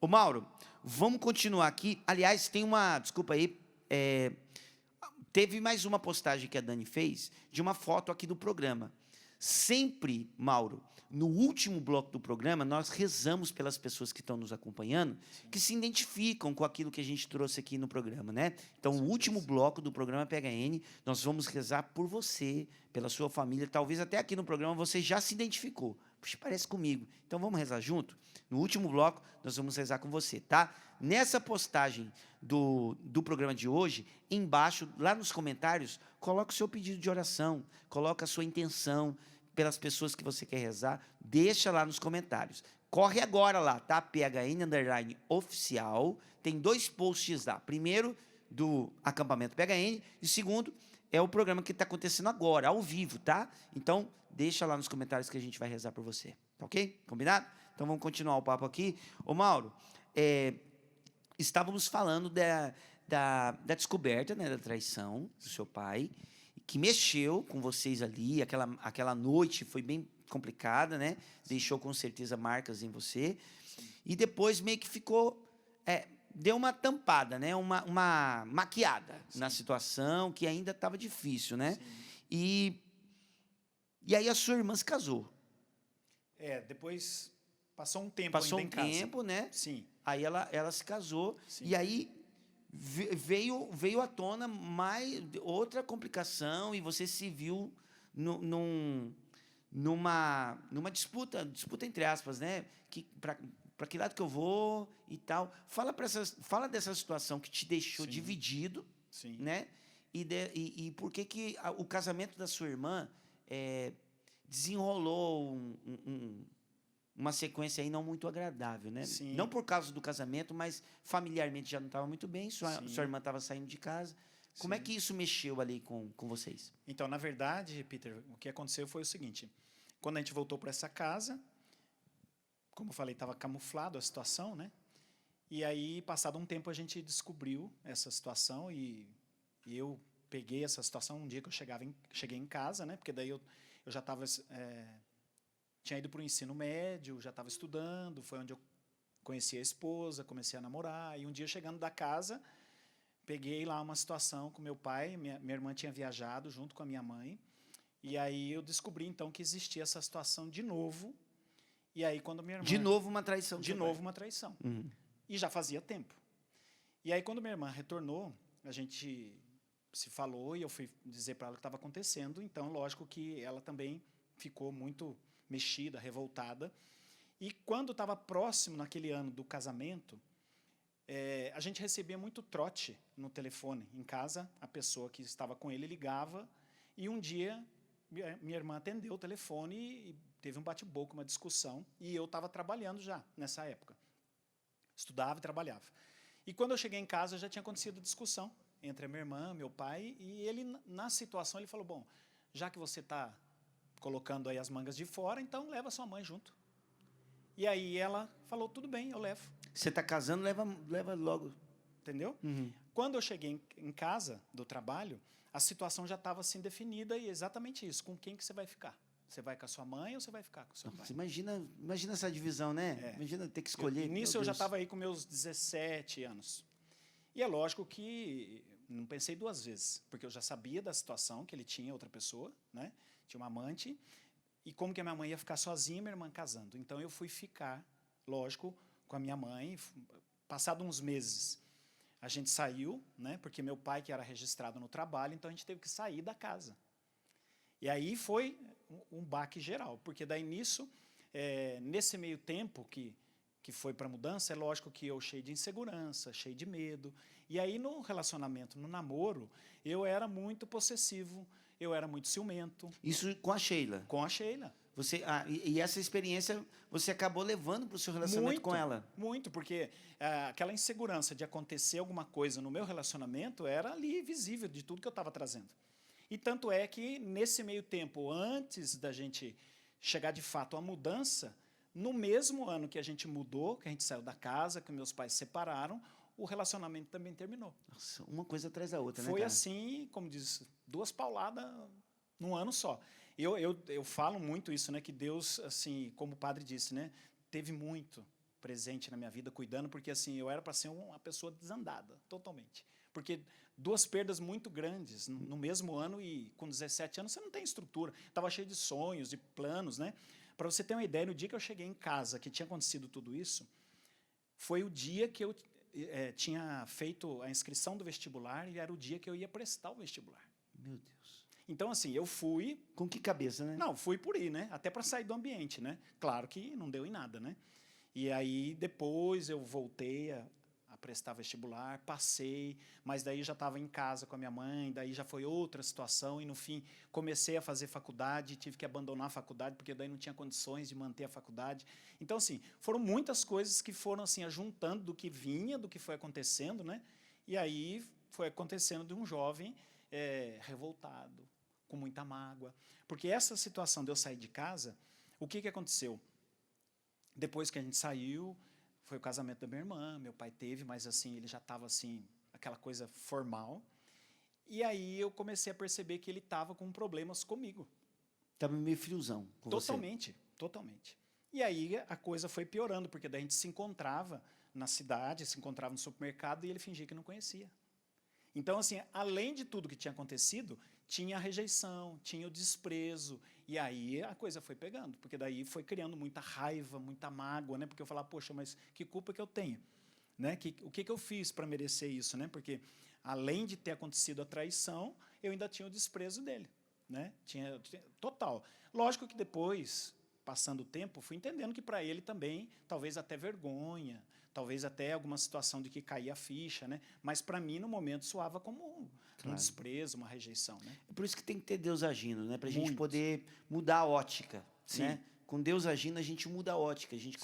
Ô, Mauro, vamos continuar aqui. Aliás, tem uma... Desculpa aí. Teve mais uma postagem que a Dani fez de uma foto aqui do programa. Sempre, Mauro, no último bloco do programa, nós rezamos pelas pessoas que estão nos acompanhando, que se identificam com aquilo que a gente trouxe aqui no programa, né? Então, o último bloco do programa PHN, nós vamos rezar por você, pela sua família. Talvez até aqui no programa você já se identificou. Puxa, parece comigo. Então, vamos rezar junto? No último bloco, nós vamos rezar com você, tá? Nessa postagem do programa de hoje, embaixo, lá nos comentários, coloca o seu pedido de oração, coloca a sua intenção pelas pessoas que você quer rezar, deixa lá nos comentários. Corre agora lá, tá? PHN_oficial, tem 2 posts lá. Primeiro, do acampamento PHN, e segundo, é o programa que está acontecendo agora, ao vivo, tá? Então, deixa lá nos comentários que a gente vai rezar por você, tá ok? Combinado? Então, vamos continuar o papo aqui. Ô, Mauro, estávamos falando da descoberta, né, da traição do seu pai, que mexeu com vocês ali, aquela noite foi bem complicada, né? Deixou com certeza marcas em você. Sim. E depois meio que ficou... deu uma tampada, né? Uma maquiada na situação, que ainda estava difícil, né? E aí a sua irmã se casou. Depois passou um tempo ainda em casa. Passou um tempo, né? Sim. Aí ela se casou. Sim. E aí veio à tona mais outra complicação e você se viu numa disputa entre aspas, né? Para que lado que eu vou e tal. Fala dessa situação que te deixou dividido, Sim. né? E por que o casamento da sua irmã desenrolou uma sequência aí não muito agradável, né? Sim. Não por causa do casamento, mas familiarmente já não estava muito bem, sua irmã estava saindo de casa. Como é que isso mexeu ali com vocês? Então, na verdade, Peter, o que aconteceu foi o seguinte. Quando a gente voltou para essa casa, como eu falei, estava camuflado a situação, né? E aí, passado um tempo, a gente descobriu essa situação e eu peguei essa situação um dia que eu cheguei em casa, né? Porque daí eu já estava... tinha ido para o ensino médio, já estava estudando, foi onde eu conheci a esposa, comecei a namorar, e um dia chegando da casa, peguei lá uma situação com meu pai, minha irmã tinha viajado junto com a minha mãe, e aí eu descobri então que existia essa situação de novo, e aí quando minha irmã... De novo uma traição. De novo uma traição. Uhum. E já fazia tempo. E aí quando minha irmã retornou, a gente se falou e eu fui dizer para ela o que estava acontecendo, então lógico que ela também ficou muito... mexida, revoltada. E quando estava próximo, naquele ano do casamento, a gente recebia muito trote no telefone. Em casa, a pessoa que estava com ele ligava e um dia minha irmã atendeu o telefone e teve um bate-boca, uma discussão, e eu estava trabalhando já nessa época. Estudava e trabalhava. E quando eu cheguei em casa, já tinha acontecido a discussão entre a minha irmã, meu pai, e ele, na situação, ele falou, bom, já que você está colocando aí as mangas de fora, então leva sua mãe junto. E aí ela falou, tudo bem, eu levo. Você está casando, leva logo. Entendeu? Uhum. Quando eu cheguei em casa do trabalho, a situação já estava assim definida e exatamente isso, com quem que você vai ficar? Você vai com a sua mãe ou você vai ficar com o seu pai? Imagina essa divisão, né? Imagina ter que escolher. Nisso eu já estava aí com meus 17 anos. E é lógico que não pensei 2 vezes, porque eu já sabia da situação, que ele tinha outra pessoa, né? Tinha uma amante, e como que a minha mãe ia ficar sozinha, minha irmã casando. Então, eu fui ficar, lógico, com a minha mãe. Passado uns meses, a gente saiu, né, porque meu pai, que era registrado no trabalho, então a gente teve que sair da casa. E aí foi um baque geral, porque daí nisso, nesse meio tempo que que foi para a mudança, é lógico que eu cheio de insegurança, cheio de medo. E aí, no relacionamento, no namoro, eu era muito possessivo, eu era muito ciumento. Isso com a Sheila. Com a Sheila. Você, e essa experiência você acabou levando para o seu relacionamento com ela? Muito, porque aquela insegurança de acontecer alguma coisa no meu relacionamento era ali visível de tudo que eu estava trazendo. E tanto é que, nesse meio tempo, antes da gente chegar de fato à mudança, no mesmo ano que a gente mudou, que a gente saiu da casa, que meus pais se separaram, o relacionamento também terminou. Nossa, uma coisa atrás da outra, né, Foi cara? assim, como diz, 2 pauladas num ano só. Eu falo muito isso, né, que Deus, assim, como o padre disse, né, teve muito presente na minha vida, cuidando, porque assim, eu era para ser uma pessoa desandada, totalmente. Porque 2 perdas muito grandes no mesmo ano, e com 17 anos você não tem estrutura. Estava cheio de sonhos, de planos, né? Para você ter uma ideia, no dia que eu cheguei em casa, que tinha acontecido tudo isso, foi o dia que eu tinha feito a inscrição do vestibular, e era o dia que eu ia prestar o vestibular. Meu Deus. Então, assim, eu fui... Com que cabeça, né? Não, fui por ir, né? Até para sair do ambiente, né? Claro que não deu em nada, né? E aí, depois, eu voltei a prestar vestibular, passei, mas daí já estava em casa com a minha mãe, daí já foi outra situação, e no fim comecei a fazer faculdade, tive que abandonar a faculdade, porque daí não tinha condições de manter a faculdade. Então, assim, foram muitas coisas que foram assim, ajuntando do que vinha, do que foi acontecendo, né? E aí foi acontecendo de um jovem revoltado, com muita mágoa. Porque essa situação de eu sair de casa, o que aconteceu? Depois que a gente saiu, foi o casamento da minha irmã, meu pai teve, mas assim, ele já estava assim, aquela coisa formal. E aí eu comecei a perceber que ele estava com problemas comigo. Estava meio friozão com Totalmente, totalmente. E aí a coisa foi piorando, porque daí a gente se encontrava na cidade, se encontrava no supermercado, e ele fingia que não conhecia. Então, assim, além de tudo que tinha acontecido, tinha a rejeição, tinha o desprezo, e aí a coisa foi pegando, porque daí foi criando muita raiva, muita mágoa, né? Porque eu falava, poxa, mas que culpa que eu tenho? Né? O que eu fiz para merecer isso? Né? Porque, além de ter acontecido a traição, eu ainda tinha o desprezo dele. Né? Tinha total. Lógico que depois, passando o tempo, fui entendendo que para ele também, talvez até vergonha, talvez até alguma situação de que caía a ficha, né? Mas para mim, no momento, soava como um desprezo, uma rejeição. Né? É por isso que tem que ter Deus agindo, né? Para a gente Muito. poder mudar a ótica. Sim. Né? Com Deus agindo, a gente muda a ótica, a gente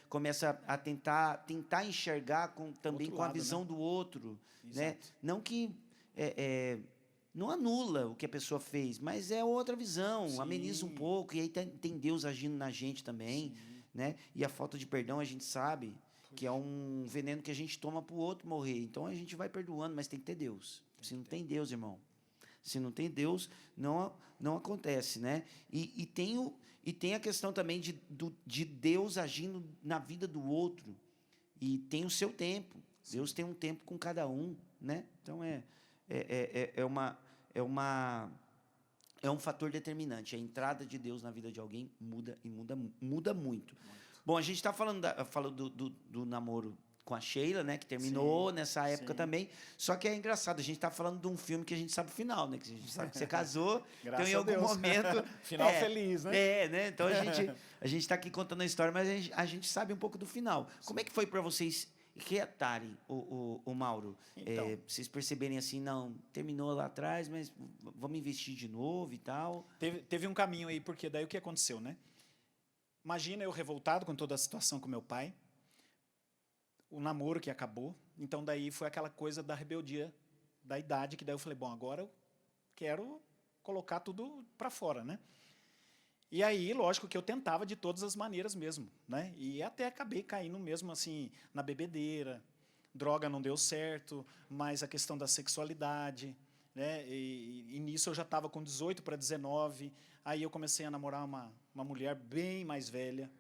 começa a tentar enxergar também Outro com a lado, visão né? do outro. Né? Exato. Não que não anula o que a pessoa fez, mas é outra visão, Sim. ameniza um pouco, e aí tem Deus agindo na gente também. Né? E a falta de perdão, a gente sabe que é um veneno que a gente toma para o outro morrer. Então a gente vai perdoando, mas tem que ter Deus. Se não tem Deus, irmão, se não tem Deus, não acontece, né? E tem a questão também de Deus agindo na vida do outro. E tem o seu tempo. Sim. Deus tem um tempo com cada um, né? Então é um fator determinante. A entrada de Deus na vida de alguém muda muito. Bom, a gente está falando do namoro com a Sheila, né, que terminou nessa época também. Só que é engraçado, a gente está falando de um filme que a gente sabe o final, né? Que a gente sabe que você casou, então em algum momento... Final feliz, né? né? Então a gente está aqui contando a história, mas a gente sabe um pouco do final. Sim. Como é que foi para vocês reatarem, o Mauro? Então, vocês perceberem assim, não, terminou lá atrás, mas vamos investir de novo e tal? Teve um caminho aí, porque daí o que aconteceu, né? Imagina eu revoltado com toda a situação com meu pai, o namoro que acabou, então daí foi aquela coisa da rebeldia da idade, que daí eu falei, bom, agora eu quero colocar tudo para fora, né? E aí, lógico que eu tentava de todas as maneiras mesmo, né? E até acabei caindo mesmo assim na bebedeira, droga não deu certo, mas a questão da sexualidade, né? E nisso eu já estava com 18 para 19, aí eu comecei a namorar uma mulher bem mais velha,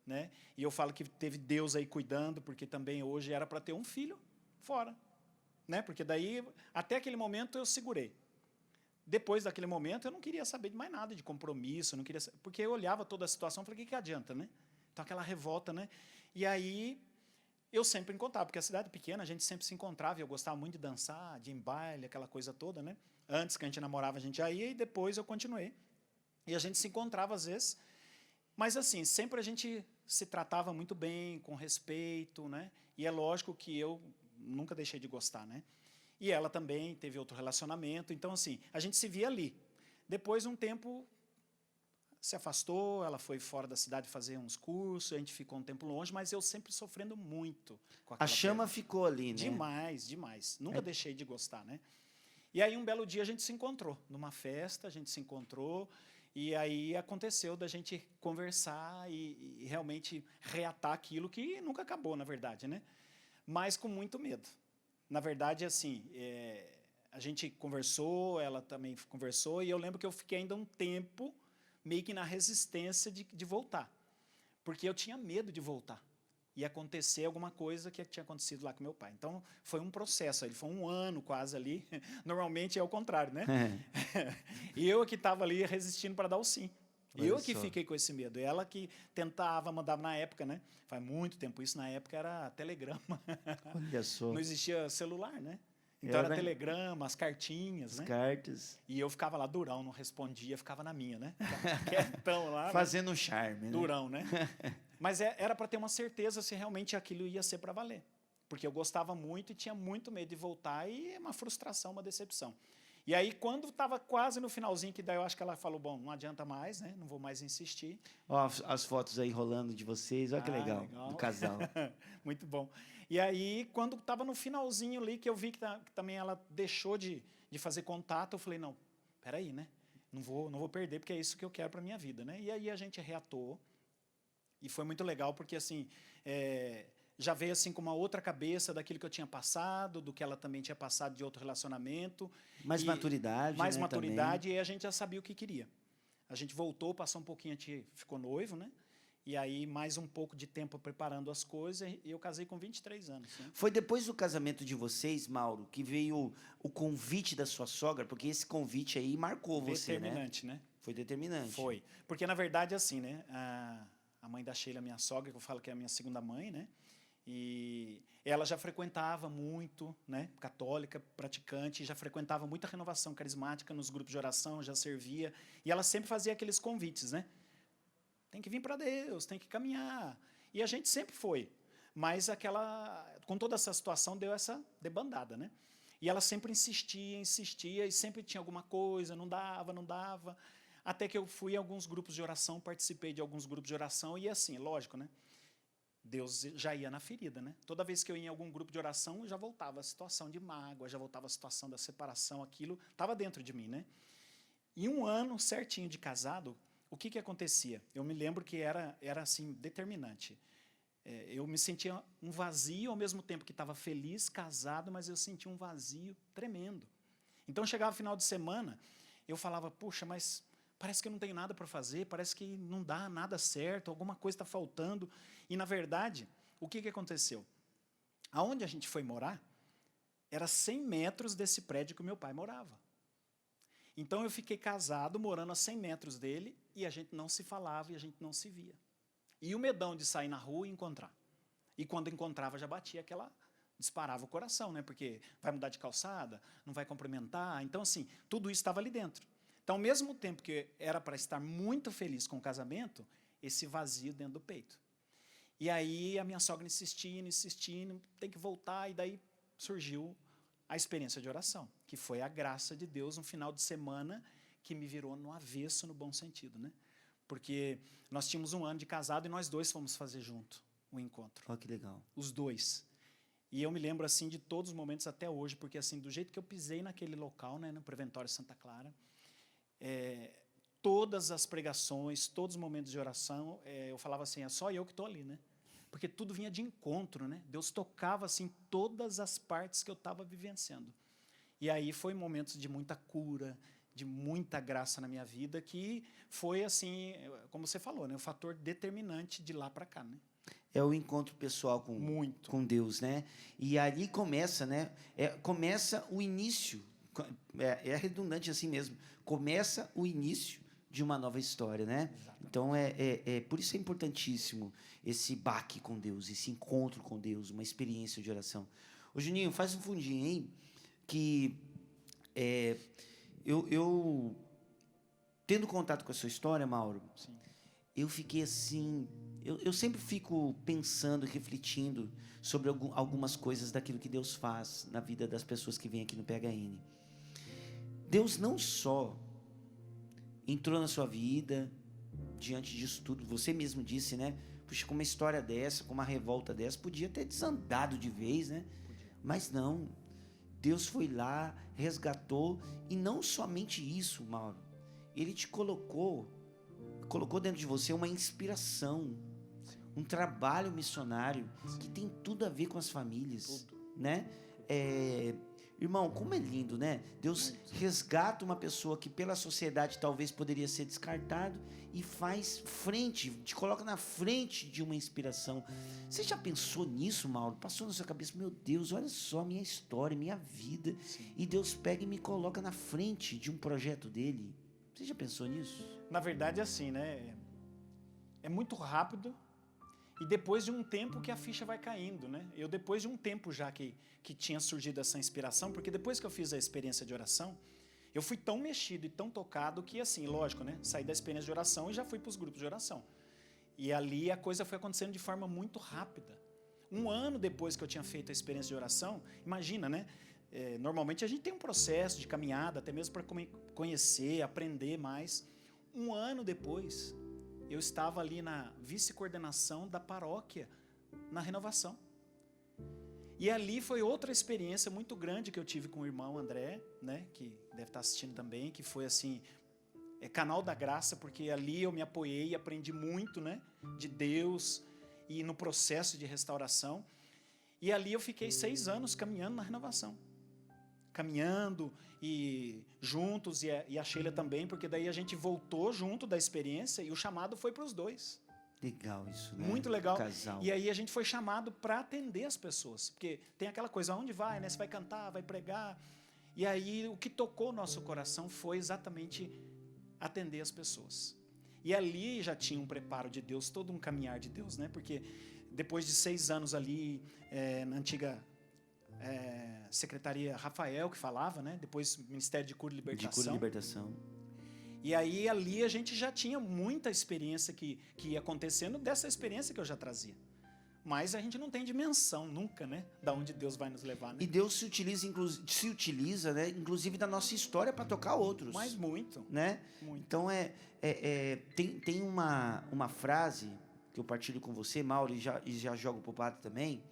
né? E eu falo que teve Deus aí cuidando, porque também hoje era para ter um filho fora, né? Porque daí, até aquele momento, eu segurei. Depois daquele momento, eu não queria saber de mais nada, de compromisso, não queria, porque eu olhava toda a situação e falei, o que adianta, né? Então, aquela revolta, né? E aí, eu sempre encontrava, porque a cidade pequena, a gente sempre se encontrava, e eu gostava muito de dançar, de ir em baile, aquela coisa toda, né? Antes que a gente namorava, a gente já ia, e depois eu continuei. E a gente se encontrava às vezes, mas assim, sempre a gente se tratava muito bem, com respeito, né? E é lógico que eu nunca deixei de gostar, né? E ela também teve outro relacionamento. Então, assim, a gente se via ali. Depois, um tempo, se afastou, ela foi fora da cidade fazer uns cursos, a gente ficou um tempo longe, mas eu sempre sofrendo muito com aquela A chama perda. ficou ali, né? Demais, demais. Nunca deixei de gostar, né? E aí, um belo dia, a gente se encontrou. Numa festa, a gente se encontrou. E aí aconteceu da gente conversar e realmente reatar aquilo que nunca acabou, na verdade, né? Mas com muito medo. Na verdade, assim, a gente conversou, ela também conversou, e eu lembro que eu fiquei ainda um tempo meio que na resistência de voltar. Porque eu tinha medo de voltar. E acontecer alguma coisa que tinha acontecido lá com meu pai. Então, foi um processo, ele foi um ano quase ali. Normalmente é o contrário, né? E eu que estava ali resistindo para dar o sim. Olha Eu que só. fiquei com esse medo. Ela que tentava, mandava na época, né? Faz muito tempo isso, na época era telegrama. Olha só. Não existia celular, né? Então Era era telegrama, as cartinhas, as né? cartas. E eu ficava lá durão, não respondia, ficava na minha, né? Quietão lá. Fazendo um charme, né? Durão, né? Mas era para ter uma certeza se realmente aquilo ia ser para valer. Porque eu gostava muito e tinha muito medo de voltar e é uma frustração, uma decepção. E aí, quando estava quase no finalzinho, que daí eu acho que ela falou, bom, não adianta mais, né? Não vou mais insistir. Ó, as fotos aí rolando de vocês, olha que legal, legal. do casal. Muito bom. E aí, quando estava no finalzinho ali, que eu vi que também ela deixou de fazer contato, eu falei, não, peraí, né? Não vou perder, porque é isso que eu quero para a minha vida, né? E aí a gente reatou. E foi muito legal, porque assim, já veio assim com uma outra cabeça daquilo que eu tinha passado, do que ela também tinha passado de outro relacionamento. Mais maturidade, Mais né, maturidade, também. e a gente já sabia o que queria. A gente voltou, passou um pouquinho, a gente ficou noivo, né? E aí, mais um pouco de tempo preparando as coisas, e eu casei com 23 anos. Né? Foi depois do casamento de vocês, Mauro, que veio o convite da sua sogra, porque esse convite aí marcou você, né? Determinante, né? Foi determinante. Foi. Porque, na verdade, assim, né? A mãe da Sheila, minha sogra, que eu falo que é a minha segunda mãe, né? E ela já frequentava muito, né? Católica, praticante, já frequentava muita renovação carismática nos grupos de oração, já servia. E ela sempre fazia aqueles convites, né? Tem que vir para Deus, tem que caminhar. E a gente sempre foi. Mas com toda essa situação, deu essa debandada, né? E ela sempre insistia, insistia, e sempre tinha alguma coisa, não dava. Até que eu fui a alguns grupos de oração, participei de alguns grupos de oração, e assim, lógico, né? Deus já ia na ferida, né? Toda vez que eu ia em algum grupo de oração, já voltava a situação de mágoa, já voltava a situação da separação, aquilo estava dentro de mim, né? E um ano certinho de casado, o que acontecia? Eu me lembro que era assim, determinante. Eu me sentia um vazio, ao mesmo tempo que estava feliz, casado, mas eu sentia um vazio tremendo. Então, chegava final de semana, eu falava, puxa, mas parece que eu não tenho nada para fazer, parece que não dá nada certo, alguma coisa está faltando. E, na verdade, o que aconteceu? Aonde a gente foi morar, era 100 metros desse prédio que o meu pai morava. Então, eu fiquei casado, morando a 100 metros dele, e a gente não se falava e a gente não se via. E o medão de sair na rua e encontrar. E quando encontrava, já batia disparava o coração, né? Porque vai mudar de calçada, não vai cumprimentar. Então, assim, tudo isso estava ali dentro. Então, ao mesmo tempo que era para estar muito feliz com o casamento, esse vazio dentro do peito. E aí, a minha sogra insistindo, tem que voltar, e daí surgiu a experiência de oração, que foi a graça de Deus, um final de semana que me virou no avesso, no bom sentido, né? Porque nós tínhamos um ano de casado e nós dois fomos fazer junto o encontro. Olha que legal. Os dois. E eu me lembro, assim, de todos os momentos até hoje, porque, assim, do jeito que eu pisei naquele local, né, no Preventório Santa Clara, todas as pregações, todos os momentos de oração, eu falava assim, é só eu que estou ali, né? Porque tudo vinha de encontro, né? Deus tocava, assim, todas as partes que eu estava vivenciando. E aí foi momentos de muita cura, de muita graça na minha vida, que foi, assim, como você falou, né? Um fator determinante de lá para cá, né? É o encontro pessoal com Deus, né? E ali começa, né? Começa o início, é redundante assim mesmo, começa o início de uma nova história, né? Exatamente. Então, por isso é importantíssimo esse baque com Deus, esse encontro com Deus, uma experiência de oração. Ô, Juninho, faz um fundinho aí, que eu tendo contato com a sua história, Mauro, Sim. eu fiquei assim, eu sempre fico pensando, refletindo sobre algumas coisas daquilo que Deus faz na vida das pessoas que vêm aqui no PHN. Deus não só entrou na sua vida, diante disso tudo, você mesmo disse, né? Puxa, com uma história dessa, com uma revolta dessa, podia ter desandado de vez, né? Mas não, Deus foi lá, resgatou, e não somente isso, Mauro, Ele te colocou dentro de você uma inspiração, um trabalho missionário que tem tudo a ver com as famílias, né? Irmão, como é lindo, né? Deus resgata uma pessoa que pela sociedade talvez poderia ser descartado e faz frente, te coloca na frente de uma inspiração. Você já pensou nisso, Mauro? Passou na sua cabeça, meu Deus, olha só minha história, minha vida. Sim. E Deus pega e me coloca na frente de um projeto dele. Você já pensou nisso? Na verdade, é assim, né? É muito rápido e depois de um tempo que a ficha vai caindo, né? Eu, depois de um tempo já que tinha surgido essa inspiração, porque depois que eu fiz a experiência de oração, eu fui tão mexido e tão tocado que, assim, lógico, né? Saí da experiência de oração e já fui para os grupos de oração. E ali a coisa foi acontecendo de forma muito rápida. Um ano depois que eu tinha feito a experiência de oração, imagina, né? Normalmente a gente tem um processo de caminhada, até mesmo para conhecer, aprender mais. Um ano depois, eu estava ali na vice-coordenação da paróquia, na renovação. E ali foi outra experiência muito grande que eu tive com o irmão André, né, que deve estar assistindo também, que foi assim, canal da graça, porque ali eu me apoiei e aprendi muito, né, de Deus e no processo de restauração. E ali eu fiquei 6 anos caminhando na renovação. Caminhando e juntos, e a Sheila também, porque daí a gente voltou junto da experiência e o chamado foi para os dois. Legal isso, né? Muito legal. Casal. E aí a gente foi chamado para atender as pessoas, porque tem aquela coisa, aonde vai, né? Você vai cantar, vai pregar. E aí o que tocou o nosso coração foi exatamente atender as pessoas. E ali já tinha um preparo de Deus, todo um caminhar de Deus, né? Porque depois de 6 anos ali, na antiga Secretaria Rafael, que falava, né? Depois Ministério de Cura e Libertação. De Cura e Libertação. E aí ali a gente já tinha muita experiência que ia acontecendo dessa experiência que eu já trazia. Mas a gente não tem dimensão nunca, né? Da onde Deus vai nos levar, né? E Deus se utiliza, né? Inclusive da nossa história para tocar outros. Mas muito. Né? Muito. Então tem uma frase que eu partilho com você, Mauro, e já jogo para o padre também.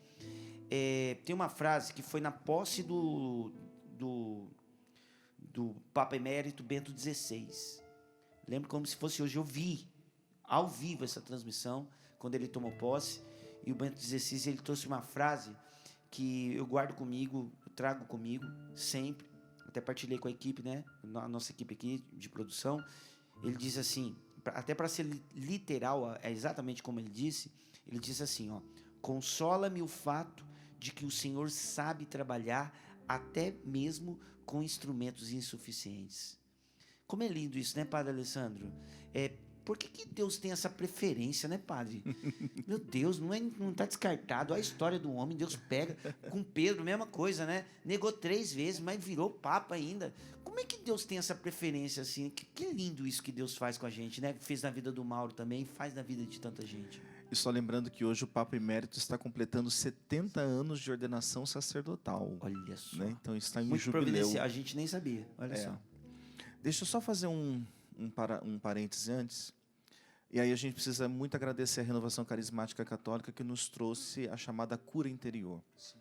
Tem uma frase que foi na posse do Papa Emérito Bento XVI. Lembro como se fosse hoje. Eu vi ao vivo essa transmissão quando ele tomou posse, e o Bento XVI ele trouxe uma frase que eu guardo comigo, eu trago comigo sempre, até partilhei com a equipe, né, a nossa equipe aqui de produção. Ele diz assim, até para ser literal, é exatamente como ele disse assim, ó: consola-me o fato de que o Senhor sabe trabalhar até mesmo com instrumentos insuficientes. Como é lindo isso, né, Padre Alessandro? Por que Deus tem essa preferência, né, Padre? Meu Deus, não está descartado. Olha a história do homem, Deus pega. Com Pedro, mesma coisa, né? Negou 3 vezes, mas virou Papa ainda. Como é que Deus tem essa preferência, assim? Que lindo isso que Deus faz com a gente, né? Fez na vida do Mauro também, faz na vida de tanta gente. E só lembrando que hoje o Papa Emérito está completando 70 anos de ordenação sacerdotal. Olha só. Né? Então está em muito jubileu. providencial, a gente nem sabia. Olha só. Deixa eu só fazer um parêntese antes. E aí a gente precisa muito agradecer a Renovação Carismática Católica, que nos trouxe a chamada cura interior. Sim.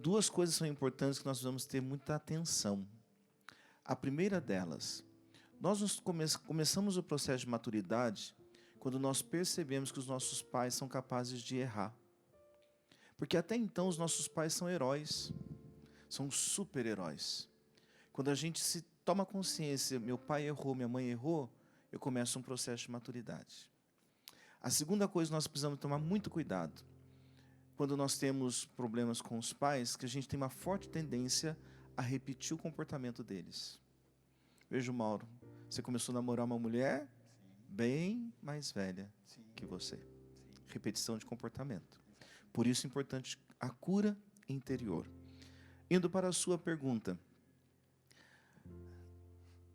2 coisas são importantes que nós vamos ter muita atenção. A primeira delas, nós começamos o processo de maturidade quando nós percebemos que os nossos pais são capazes de errar. Porque até então os nossos pais são heróis, são super-heróis. Quando a gente se toma consciência, meu pai errou, minha mãe errou, eu começo um processo de maturidade. A segunda coisa, nós precisamos tomar muito cuidado. Quando nós temos problemas com os pais, que a gente tem uma forte tendência a repetir o comportamento deles. Veja, Mauro, você começou a namorar uma mulher bem mais velha que você. Repetição de comportamento. Por isso é importante a cura interior. Indo para a sua pergunta.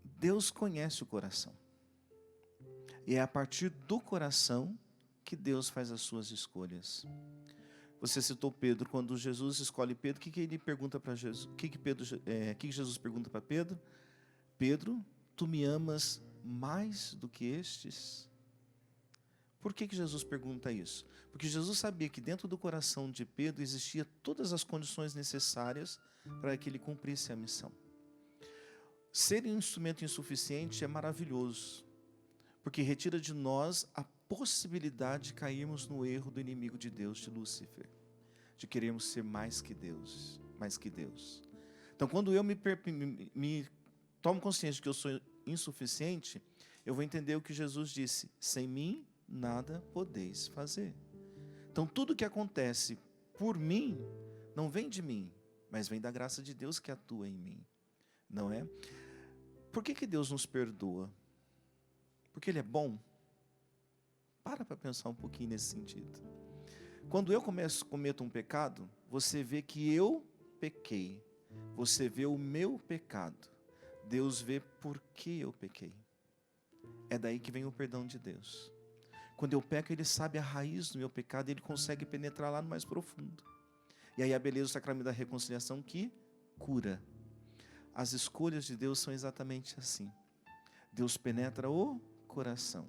Deus conhece o coração. E é a partir do coração que Deus faz as suas escolhas. Você citou Pedro. Quando Jesus escolhe Pedro, o que ele pergunta para Jesus? O que Jesus pergunta para Pedro? Pedro, tu me amas mais do que estes? Por que Jesus pergunta isso? Porque Jesus sabia que dentro do coração de Pedro existia todas as condições necessárias para que ele cumprisse a missão. Ser um instrumento insuficiente é maravilhoso, porque retira de nós a possibilidade de cairmos no erro do inimigo de Deus, de Lúcifer, de querermos ser mais que Deus. Então, quando eu me tomo consciência de que eu sou insuficiente, eu vou entender o que Jesus disse: sem mim, nada podeis fazer. Então, tudo que acontece por mim, não vem de mim, mas vem da graça de Deus que atua em mim, não é? Por que Deus nos perdoa? Porque Ele é bom? Para pensar um pouquinho nesse sentido. Quando eu cometo um pecado, você vê que eu pequei. Você vê o meu pecado. Deus vê por que eu pequei. É daí que vem o perdão de Deus. Quando eu peco, Ele sabe a raiz do meu pecado, Ele consegue penetrar lá no mais profundo. E aí a beleza do sacramento da reconciliação que cura. As escolhas de Deus são exatamente assim. Deus penetra o coração.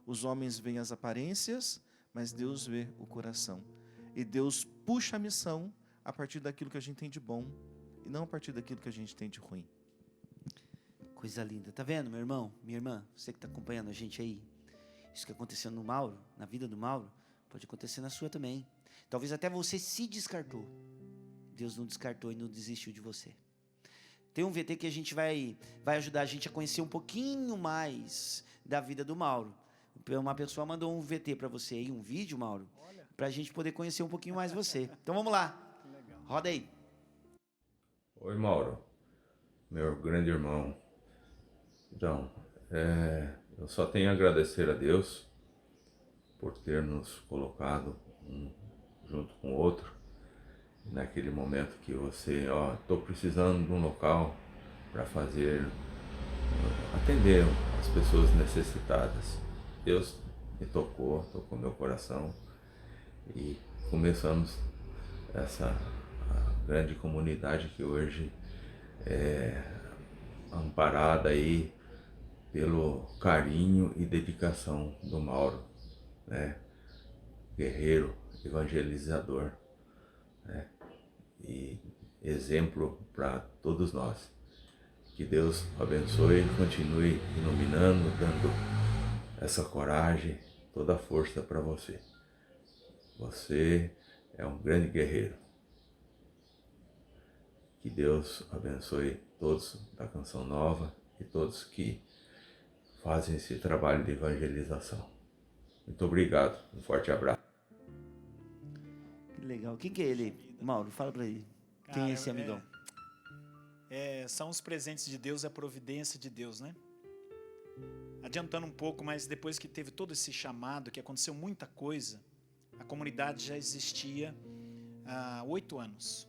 Os homens veem as aparências, mas Deus vê o coração. E Deus puxa a missão a partir daquilo que a gente tem de bom e não a partir daquilo que a gente tem de ruim. Coisa linda. Tá vendo, meu irmão, minha irmã? Você que está acompanhando a gente aí. Isso que aconteceu no Mauro, na vida do Mauro, pode acontecer na sua também. Talvez até você se descartou. Deus não descartou e não desistiu de você. Tem um VT que a gente vai ajudar a gente a conhecer um pouquinho mais da vida do Mauro. Uma pessoa mandou um VT para você aí, um vídeo, Mauro, para a gente poder conhecer um pouquinho mais você. Então vamos lá. Roda aí. Oi, Mauro, meu grande irmão. Então, eu só tenho a agradecer a Deus por ter nos colocado um junto com o outro, naquele momento que você, estou precisando de um local para atender as pessoas necessitadas. Deus me tocou meu coração e começamos essa grande comunidade que hoje é amparada aí pelo carinho e dedicação do Mauro, né? Guerreiro, evangelizador, né? E exemplo para todos nós. Que Deus abençoe e continue iluminando, dando essa coragem, toda a força para você. Você é um grande guerreiro. Que Deus abençoe todos da Canção Nova e todos que fazem esse trabalho de evangelização. Muito obrigado, um forte abraço. Que legal. Quem que é ele? Mauro, fala para ele. Quem é esse amigão? São os presentes de Deus, a providência de Deus, né? Adiantando um pouco, mas depois que teve todo esse chamado, que aconteceu muita coisa, a comunidade já existia há 8 anos.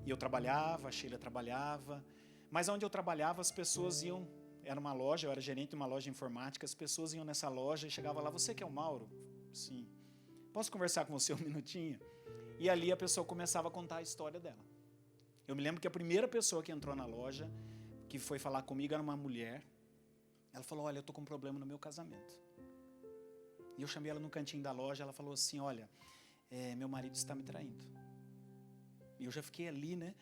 E eu trabalhava, a Sheila trabalhava, mas onde eu trabalhava as pessoas iam, era uma loja, eu era gerente de uma loja de informática, as pessoas iam nessa loja e chegava lá: você que é o Mauro? Sim. Posso conversar com você um minutinho? E ali a pessoa começava a contar a história dela. Eu me lembro que a primeira pessoa que entrou na loja, que foi falar comigo, era uma mulher. Ela falou: olha, eu estou com um problema no meu casamento. E eu chamei ela no cantinho da loja, ela falou assim: olha, meu marido está me traindo. E eu já fiquei ali, né?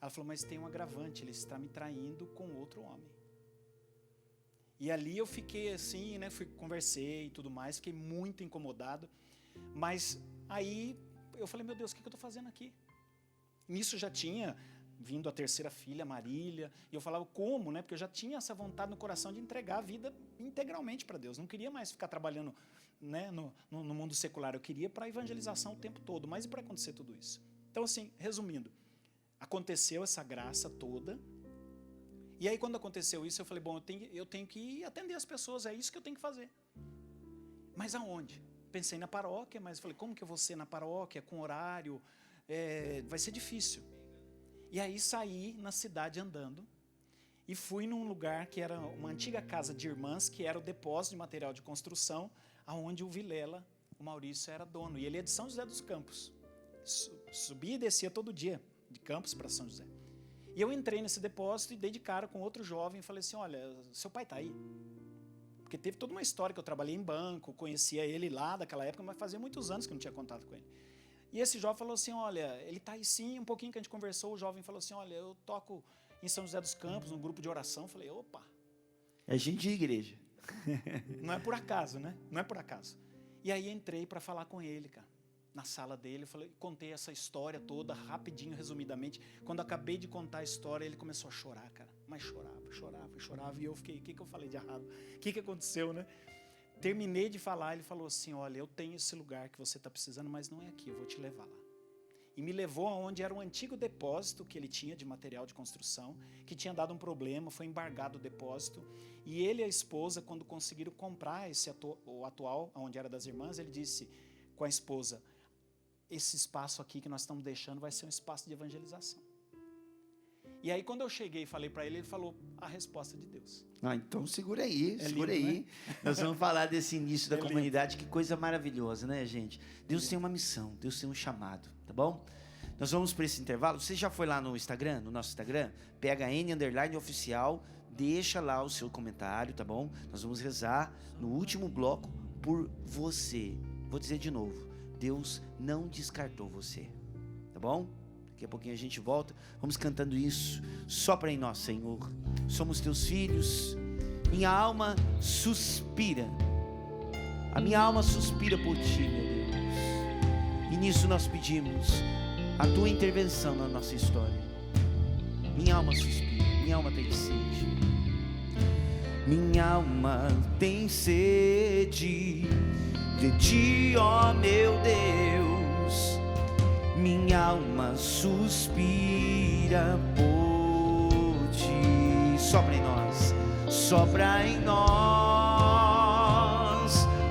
Ela falou: mas tem um agravante, ele está me traindo com outro homem. E ali eu fiquei assim, né? Conversei e tudo mais, fiquei muito incomodado. Mas aí eu falei: meu Deus, o que eu estou fazendo aqui? Nisso já tinha vindo a terceira filha, Marília, e eu falava: como, né? Porque eu já tinha essa vontade no coração de entregar a vida integralmente para Deus. Não queria mais ficar trabalhando, né, no mundo secular. Eu queria para a evangelização o tempo todo. Mas e para acontecer tudo isso? Então, assim, resumindo, aconteceu essa graça toda. E aí, quando aconteceu isso, eu falei: bom, eu tenho que atender as pessoas, é isso que eu tenho que fazer. Mas aonde? Pensei na paróquia, mas falei: como que eu vou ser na paróquia, com horário? Vai ser difícil. E aí saí na cidade andando e fui num lugar que era uma antiga casa de irmãs, que era o depósito de material de construção, aonde o Vilela, o Maurício era dono. E ele é de São José dos Campos. Subia e descia todo dia, de Campos para São José. E eu entrei nesse depósito e dei de cara com outro jovem e falei assim, olha, seu pai está aí? Porque teve toda uma história que eu trabalhei em banco, conhecia ele lá daquela época, mas fazia muitos anos que eu não tinha contato com ele. E esse jovem falou assim, olha, ele está aí sim, um pouquinho que a gente conversou, o jovem falou assim, olha, eu toco em São José dos Campos, num grupo de oração. Eu falei, opa. É gente de igreja. Não é por acaso, né? Não é por acaso. E aí entrei para falar com ele, cara, na sala dele. Eu falei, contei essa história toda, rapidinho, resumidamente. Quando eu acabei de contar a história, ele começou a chorar, cara. Mas chorava. E eu fiquei, o que eu falei de errado? O que aconteceu, né? Terminei de falar, ele falou assim, olha, eu tenho esse lugar que você está precisando, mas não é aqui, eu vou te levar lá. E me levou aonde era um antigo depósito que ele tinha de material de construção, que tinha dado um problema, foi embargado o depósito. E ele e a esposa, quando conseguiram comprar o atual, onde era das irmãs, ele disse com a esposa, esse espaço aqui que nós estamos deixando vai ser um espaço de evangelização. E aí, quando eu cheguei e falei para ele, ele falou a resposta de Deus. Então segura aí, segura lindo, aí. né? Nós vamos falar desse início da É comunidade, que coisa maravilhosa, né, gente? Deus tem uma missão, Deus tem um chamado, tá bom? Nós vamos para esse intervalo. Você já foi lá no Instagram, no nosso Instagram? PHN_oficial, deixa lá o seu comentário, tá bom? Nós vamos rezar no último bloco por você. Vou dizer de novo, Deus não descartou você, tá bom? Daqui a pouquinho a gente volta, vamos cantando isso, sopra em nós, Senhor, somos teus filhos, minha alma suspira, a minha alma suspira por ti, meu Deus, e nisso nós pedimos a tua intervenção na nossa história. Minha alma suspira, minha alma tem sede, minha alma tem sede de ti, ó meu Deus. Minha alma suspira por ti. Sopra em nós, sopra em nós,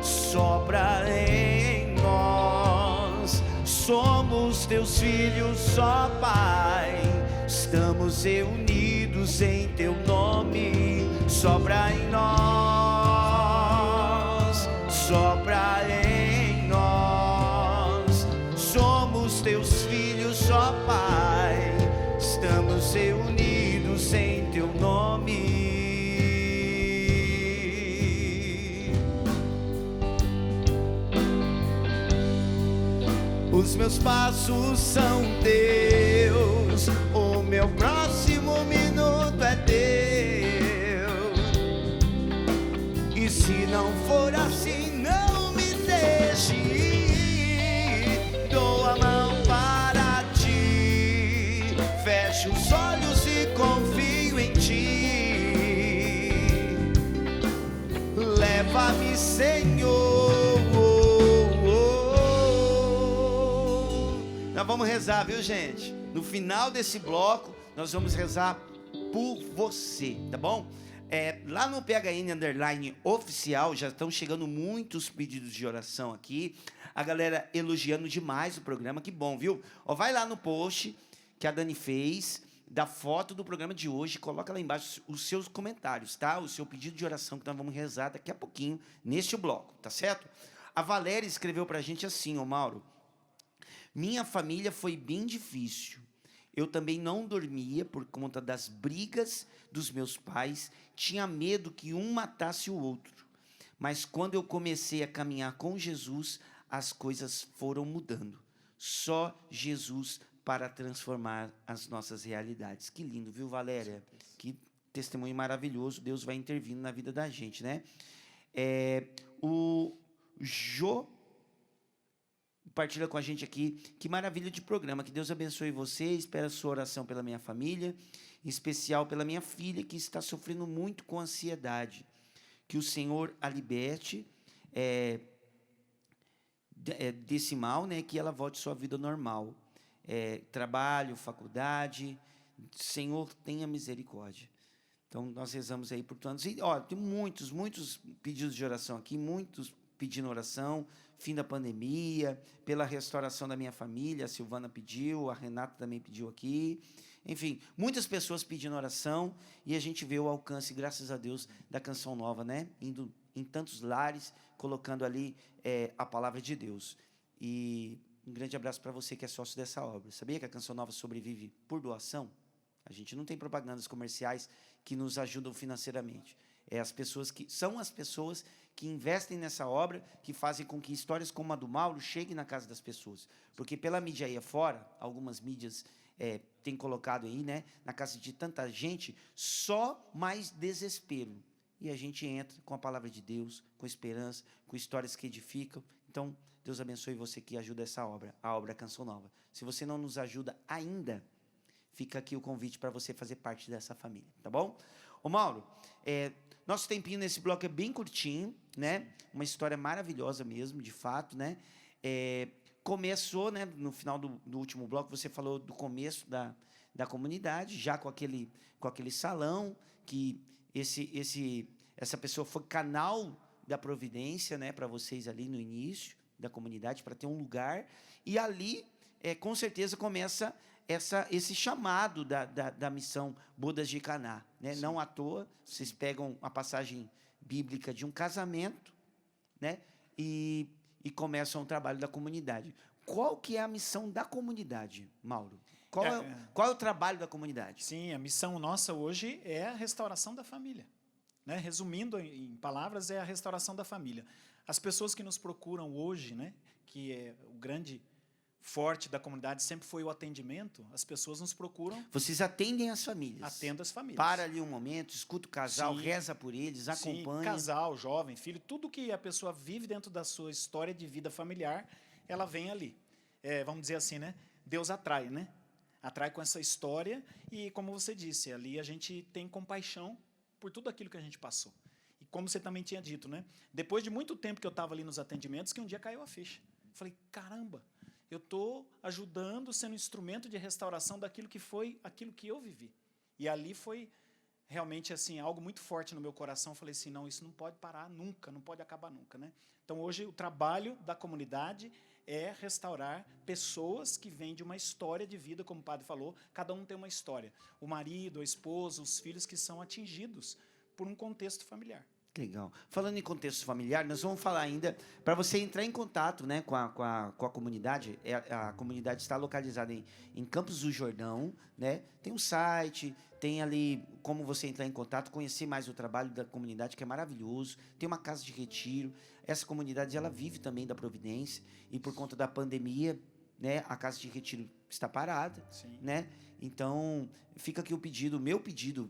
sopra em nós. Somos teus filhos, ó Pai. Estamos reunidos em teu nome. Sopra em nós, sopra em nós. Somos teus filhos, ó Pai, estamos reunidos em teu nome. Os meus passos são teus, o meu próximo minuto é teu. E se não for assim, não me deixe ir. Dou a mão para ti, fecho os olhos e confio em ti. Leva-me, Senhor. Nós vamos rezar, viu, gente? No final desse bloco, nós vamos rezar por você, tá bom? Lá no PHN_oficial, já estão chegando muitos pedidos de oração aqui. A galera elogiando demais o programa, que bom, viu? Vai lá no post que a Dani fez, da foto do programa de hoje, coloca lá embaixo os seus comentários, tá? O seu pedido de oração que nós vamos rezar daqui a pouquinho, neste bloco, tá certo? A Valéria escreveu pra gente assim, ô Mauro: minha família foi bem difícil. Eu também não dormia por conta das brigas dos meus pais. Tinha medo que um matasse o outro. Mas quando eu comecei a caminhar com Jesus, as coisas foram mudando. Só Jesus para transformar as nossas realidades. Que lindo, viu, Valéria? Que testemunho maravilhoso. Deus vai intervindo na vida da gente, né? O Jô compartilha com a gente aqui, que maravilha de programa, que Deus abençoe você, espera a sua oração pela minha família, em especial pela minha filha, que está sofrendo muito com ansiedade, que o Senhor a liberte desse mal, né, que ela volte à sua vida normal, trabalho, faculdade, Senhor, tenha misericórdia. Então, nós rezamos aí por todos, e tem muitos pedidos de oração aqui, muitos pedindo oração, fim da pandemia, pela restauração da minha família, a Silvana pediu, a Renata também pediu aqui, enfim, muitas pessoas pedindo oração, e a gente vê o alcance, graças a Deus, da Canção Nova, né, indo em tantos lares, colocando ali a palavra de Deus. E um grande abraço para você que é sócio dessa obra. Sabia que a Canção Nova sobrevive por doação? A gente não tem propagandas comerciais que nos ajudam financeiramente. São as pessoas que investem nessa obra, que fazem com que histórias como a do Mauro cheguem na casa das pessoas. Porque pela mídia aí afora, algumas mídias têm colocado aí, né, na casa de tanta gente, só mais desespero. E a gente entra com a palavra de Deus, com esperança, com histórias que edificam. Então, Deus abençoe você que ajuda essa obra, a obra Canção Nova. Se você não nos ajuda ainda, fica aqui o convite para você fazer parte dessa família, tá bom? Ô Mauro, nosso tempinho nesse bloco é bem curtinho, né? Uma história maravilhosa mesmo, de fato, né? Começou, né? No final do último bloco, você falou do começo da comunidade, já com aquele salão, que essa pessoa foi canal da providência, né? Para vocês ali no início da comunidade, para ter um lugar. E ali, com certeza, começa esse chamado da missão Bodas de Caná, né? Não à toa, vocês pegam a passagem bíblica de um casamento, né? E começam o trabalho da comunidade. Qual que é a missão da comunidade, Mauro? Qual é o trabalho da comunidade? Sim, a missão nossa hoje é a restauração da família, né? Resumindo em palavras, é a restauração da família. As pessoas que nos procuram hoje, né, que é o grande forte da comunidade sempre foi o atendimento, as pessoas nos procuram. Vocês atendem as famílias? Atendo as famílias. Para ali um momento, escuta o casal, Sim. reza por eles, acompanha. Sim, casal, jovem, filho, tudo que a pessoa vive dentro da sua história de vida familiar, ela vem ali. Vamos dizer assim, né? Deus atrai, né? Atrai com essa história e, como você disse, ali a gente tem compaixão por tudo aquilo que a gente passou. E como você também tinha dito, né? Depois de muito tempo que eu estava ali nos atendimentos, que um dia caiu a ficha. Falei, caramba, eu estou ajudando, sendo instrumento de restauração daquilo que foi aquilo que eu vivi. E ali foi realmente assim algo muito forte no meu coração. Eu falei assim, não, isso não pode parar nunca, não pode acabar nunca, né? Então, hoje, o trabalho da comunidade é restaurar pessoas que vêm de uma história de vida, como o padre falou, cada um tem uma história. O marido, a esposa, os filhos que são atingidos por um contexto familiar. Legal. Falando em contexto familiar, nós vamos falar ainda, para você entrar em contato, né, com a comunidade, a comunidade está localizada em Campos do Jordão, né? Tem um site, tem ali como você entrar em contato, conhecer mais o trabalho da comunidade, que é maravilhoso, tem uma casa de retiro, essa comunidade ela vive também da providência, e por conta da pandemia, né, a casa de retiro está parada, Sim. né? Então, fica aqui o pedido, o pedido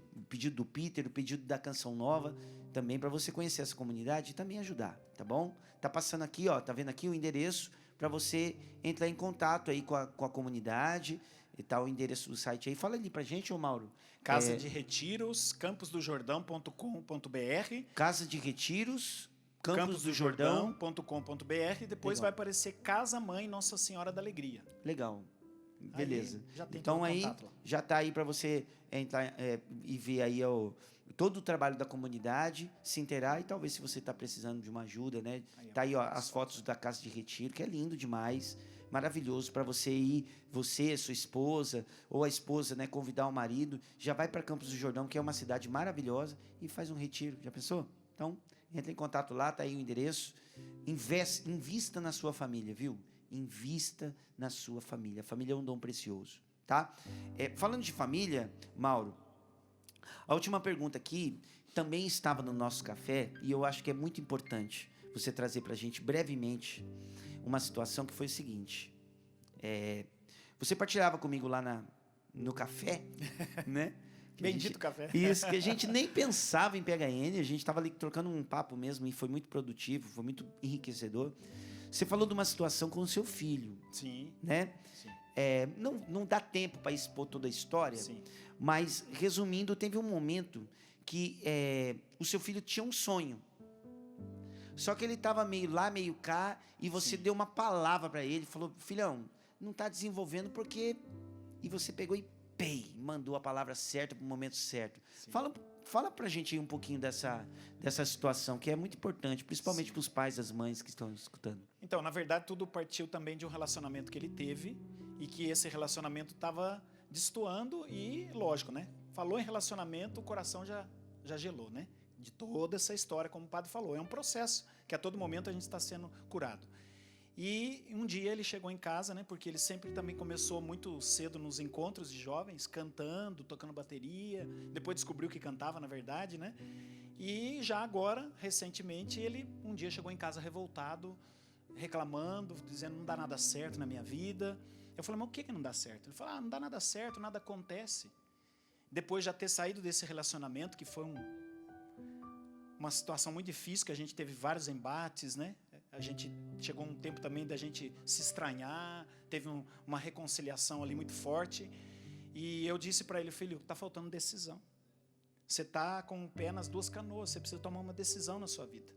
do Peter, o pedido da Canção Nova, também para você conhecer essa comunidade e também ajudar, tá bom? Tá passando aqui, ó, tá vendo aqui o endereço para você entrar em contato aí com a comunidade, e tá o endereço do site aí. Fala ali pra gente, ô Mauro. Casa de Retiros, camposdojordão.com.br. Casa de Retiros, camposdojordão.com.br. E depois Legal. vai aparecer Casa Mãe Nossa Senhora da Alegria. Legal. Beleza. Aí já tem Então todo o aí contato lá. já está aí para você entrar e ver aí todo o trabalho da comunidade, se inteirar e talvez se você está precisando de uma ajuda, né? Tá aí ó, as fotos da casa de retiro, que é lindo demais, maravilhoso para você ir, você, sua esposa ou a esposa, né, convidar o marido, já vai para Campos do Jordão, que é uma cidade maravilhosa e faz um retiro. Já pensou? Então entra em contato lá, tá aí o endereço. Invista na sua família, viu? Invista na sua família. A família é um dom precioso, tá? Falando de família, Mauro, a última pergunta aqui também estava no nosso café e eu acho que é muito importante você trazer para a gente brevemente uma situação que foi o seguinte. Você partilhava comigo lá no café, né? Bendito café. Isso, que a gente nem pensava em PHN, a gente estava ali trocando um papo mesmo e foi muito produtivo, foi muito enriquecedor. Você falou de uma situação com o seu filho. Sim. Né? Sim. Não dá tempo para expor toda a história, Sim. mas, resumindo, teve um momento que o seu filho tinha um sonho. Só que ele estava meio lá, meio cá, e você deu uma palavra para ele, falou, filhão, não está desenvolvendo porque... E você pegou e mandou a palavra certa para o momento certo. Fala para a gente aí um pouquinho dessa situação, que é muito importante, principalmente para os pais e as mães que estão escutando. Então, na verdade, tudo partiu também de um relacionamento que ele teve e que esse relacionamento estava destoando e, lógico, né? Falou em relacionamento, o coração já gelou, né? de toda essa história, como o padre falou. É um processo que a todo momento a gente está sendo curado. E um dia ele chegou em casa, né, porque ele sempre também começou muito cedo nos encontros de jovens, cantando, tocando bateria, depois descobriu que cantava, na verdade, né? E já agora, recentemente, ele um dia chegou em casa revoltado, reclamando, dizendo: não dá nada certo na minha vida. Eu falei: mas o que não dá certo? Ele falou: não dá nada certo, nada acontece. Depois de já ter saído desse relacionamento, que foi uma situação muito difícil, que a gente teve vários embates, né? A gente chegou um tempo também da gente se estranhar, teve uma reconciliação ali muito forte. E eu disse para ele: filho, está faltando decisão. Você está com o pé nas duas canoas, você precisa tomar uma decisão na sua vida.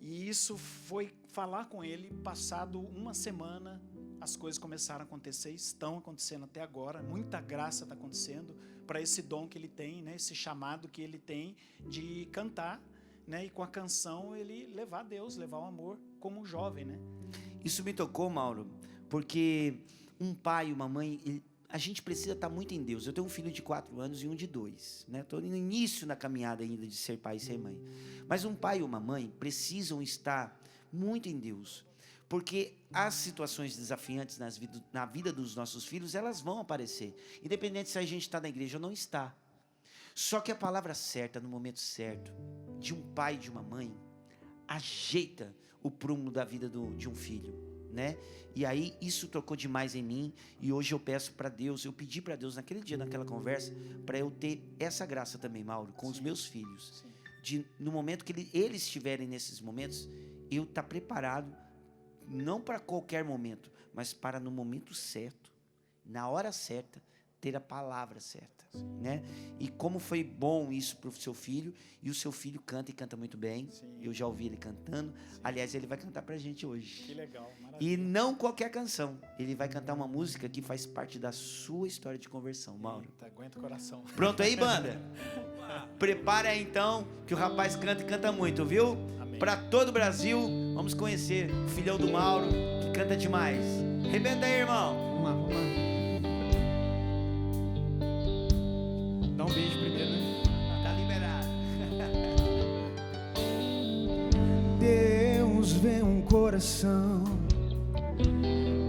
E isso foi falar com ele, passado uma semana, as coisas começaram a acontecer, estão acontecendo até agora, muita graça está acontecendo para esse dom que ele tem, né, esse chamado que ele tem de cantar, né, e com a canção ele levar Deus, levar o amor como um jovem, né? Isso me tocou, Mauro, porque um pai e uma mãe, a gente precisa estar muito em Deus. Eu tenho um filho de 4 anos e um de 2, né? Estou no início na caminhada ainda de ser pai e ser mãe. Mas um pai e uma mãe precisam estar muito em Deus, porque as situações desafiantes na vida dos nossos filhos, elas vão aparecer, independente se a gente está na igreja ou não está. Só que a palavra certa, no momento certo, de um pai e de uma mãe, ajeita o prumo da vida de um filho, né? E aí isso tocou demais em mim, e hoje eu peço para Deus, eu pedi para Deus naquele dia, naquela conversa, para eu ter essa graça também, Mauro, com os meus filhos, no momento que eles estiverem nesses momentos, eu estar preparado, não para qualquer momento, mas para no momento certo, na hora certa, ter a palavra certa, né? E como foi bom isso para o seu filho, e o seu filho canta e canta muito bem. Sim. Eu já ouvi ele cantando. Sim. Aliás, ele vai cantar para a gente hoje. Que legal, maravilha. E não qualquer canção, ele vai cantar uma música que faz parte da sua história de conversão, Mauro. Eita, aguenta o coração. Pronto aí, banda? Prepara aí então, que o rapaz canta e canta muito, viu? Para todo o Brasil, vamos conhecer o filhão do Mauro, que canta demais. Arrebenta aí, irmão. Vamos lá, vamos lá. Dá um beijo primeiro, né? Tá liberado. Deus vê um coração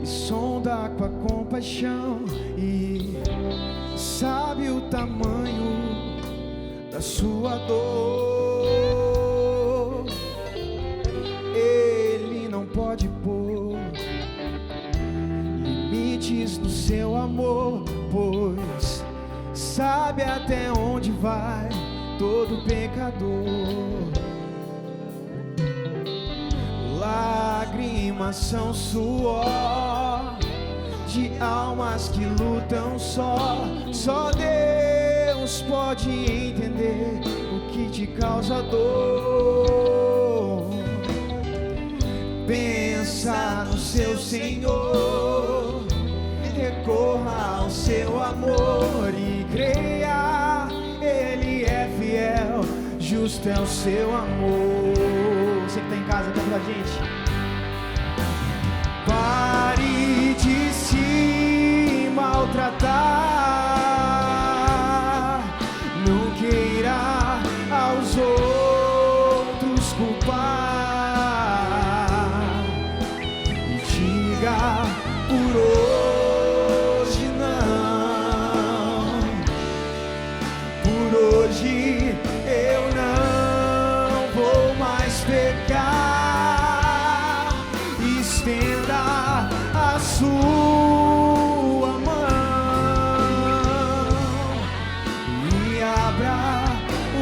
e sonda com a compaixão e sabe o tamanho da sua dor. Ele não pode pôr limites no seu amor, pois sabe até onde vai todo pecador. Lágrimas são suor de almas que lutam só. Só Deus pode entender o que te causa dor. Pensa no seu Senhor, recorra ao seu amor e creia, Ele é fiel, justo é o seu amor. Você que está em casa, canta pra gente. Pare de se maltratar, não queira aos outros culpar, e diga por hoje não, por hoje eu não vou mais pecar. Estenda a sua mão e abra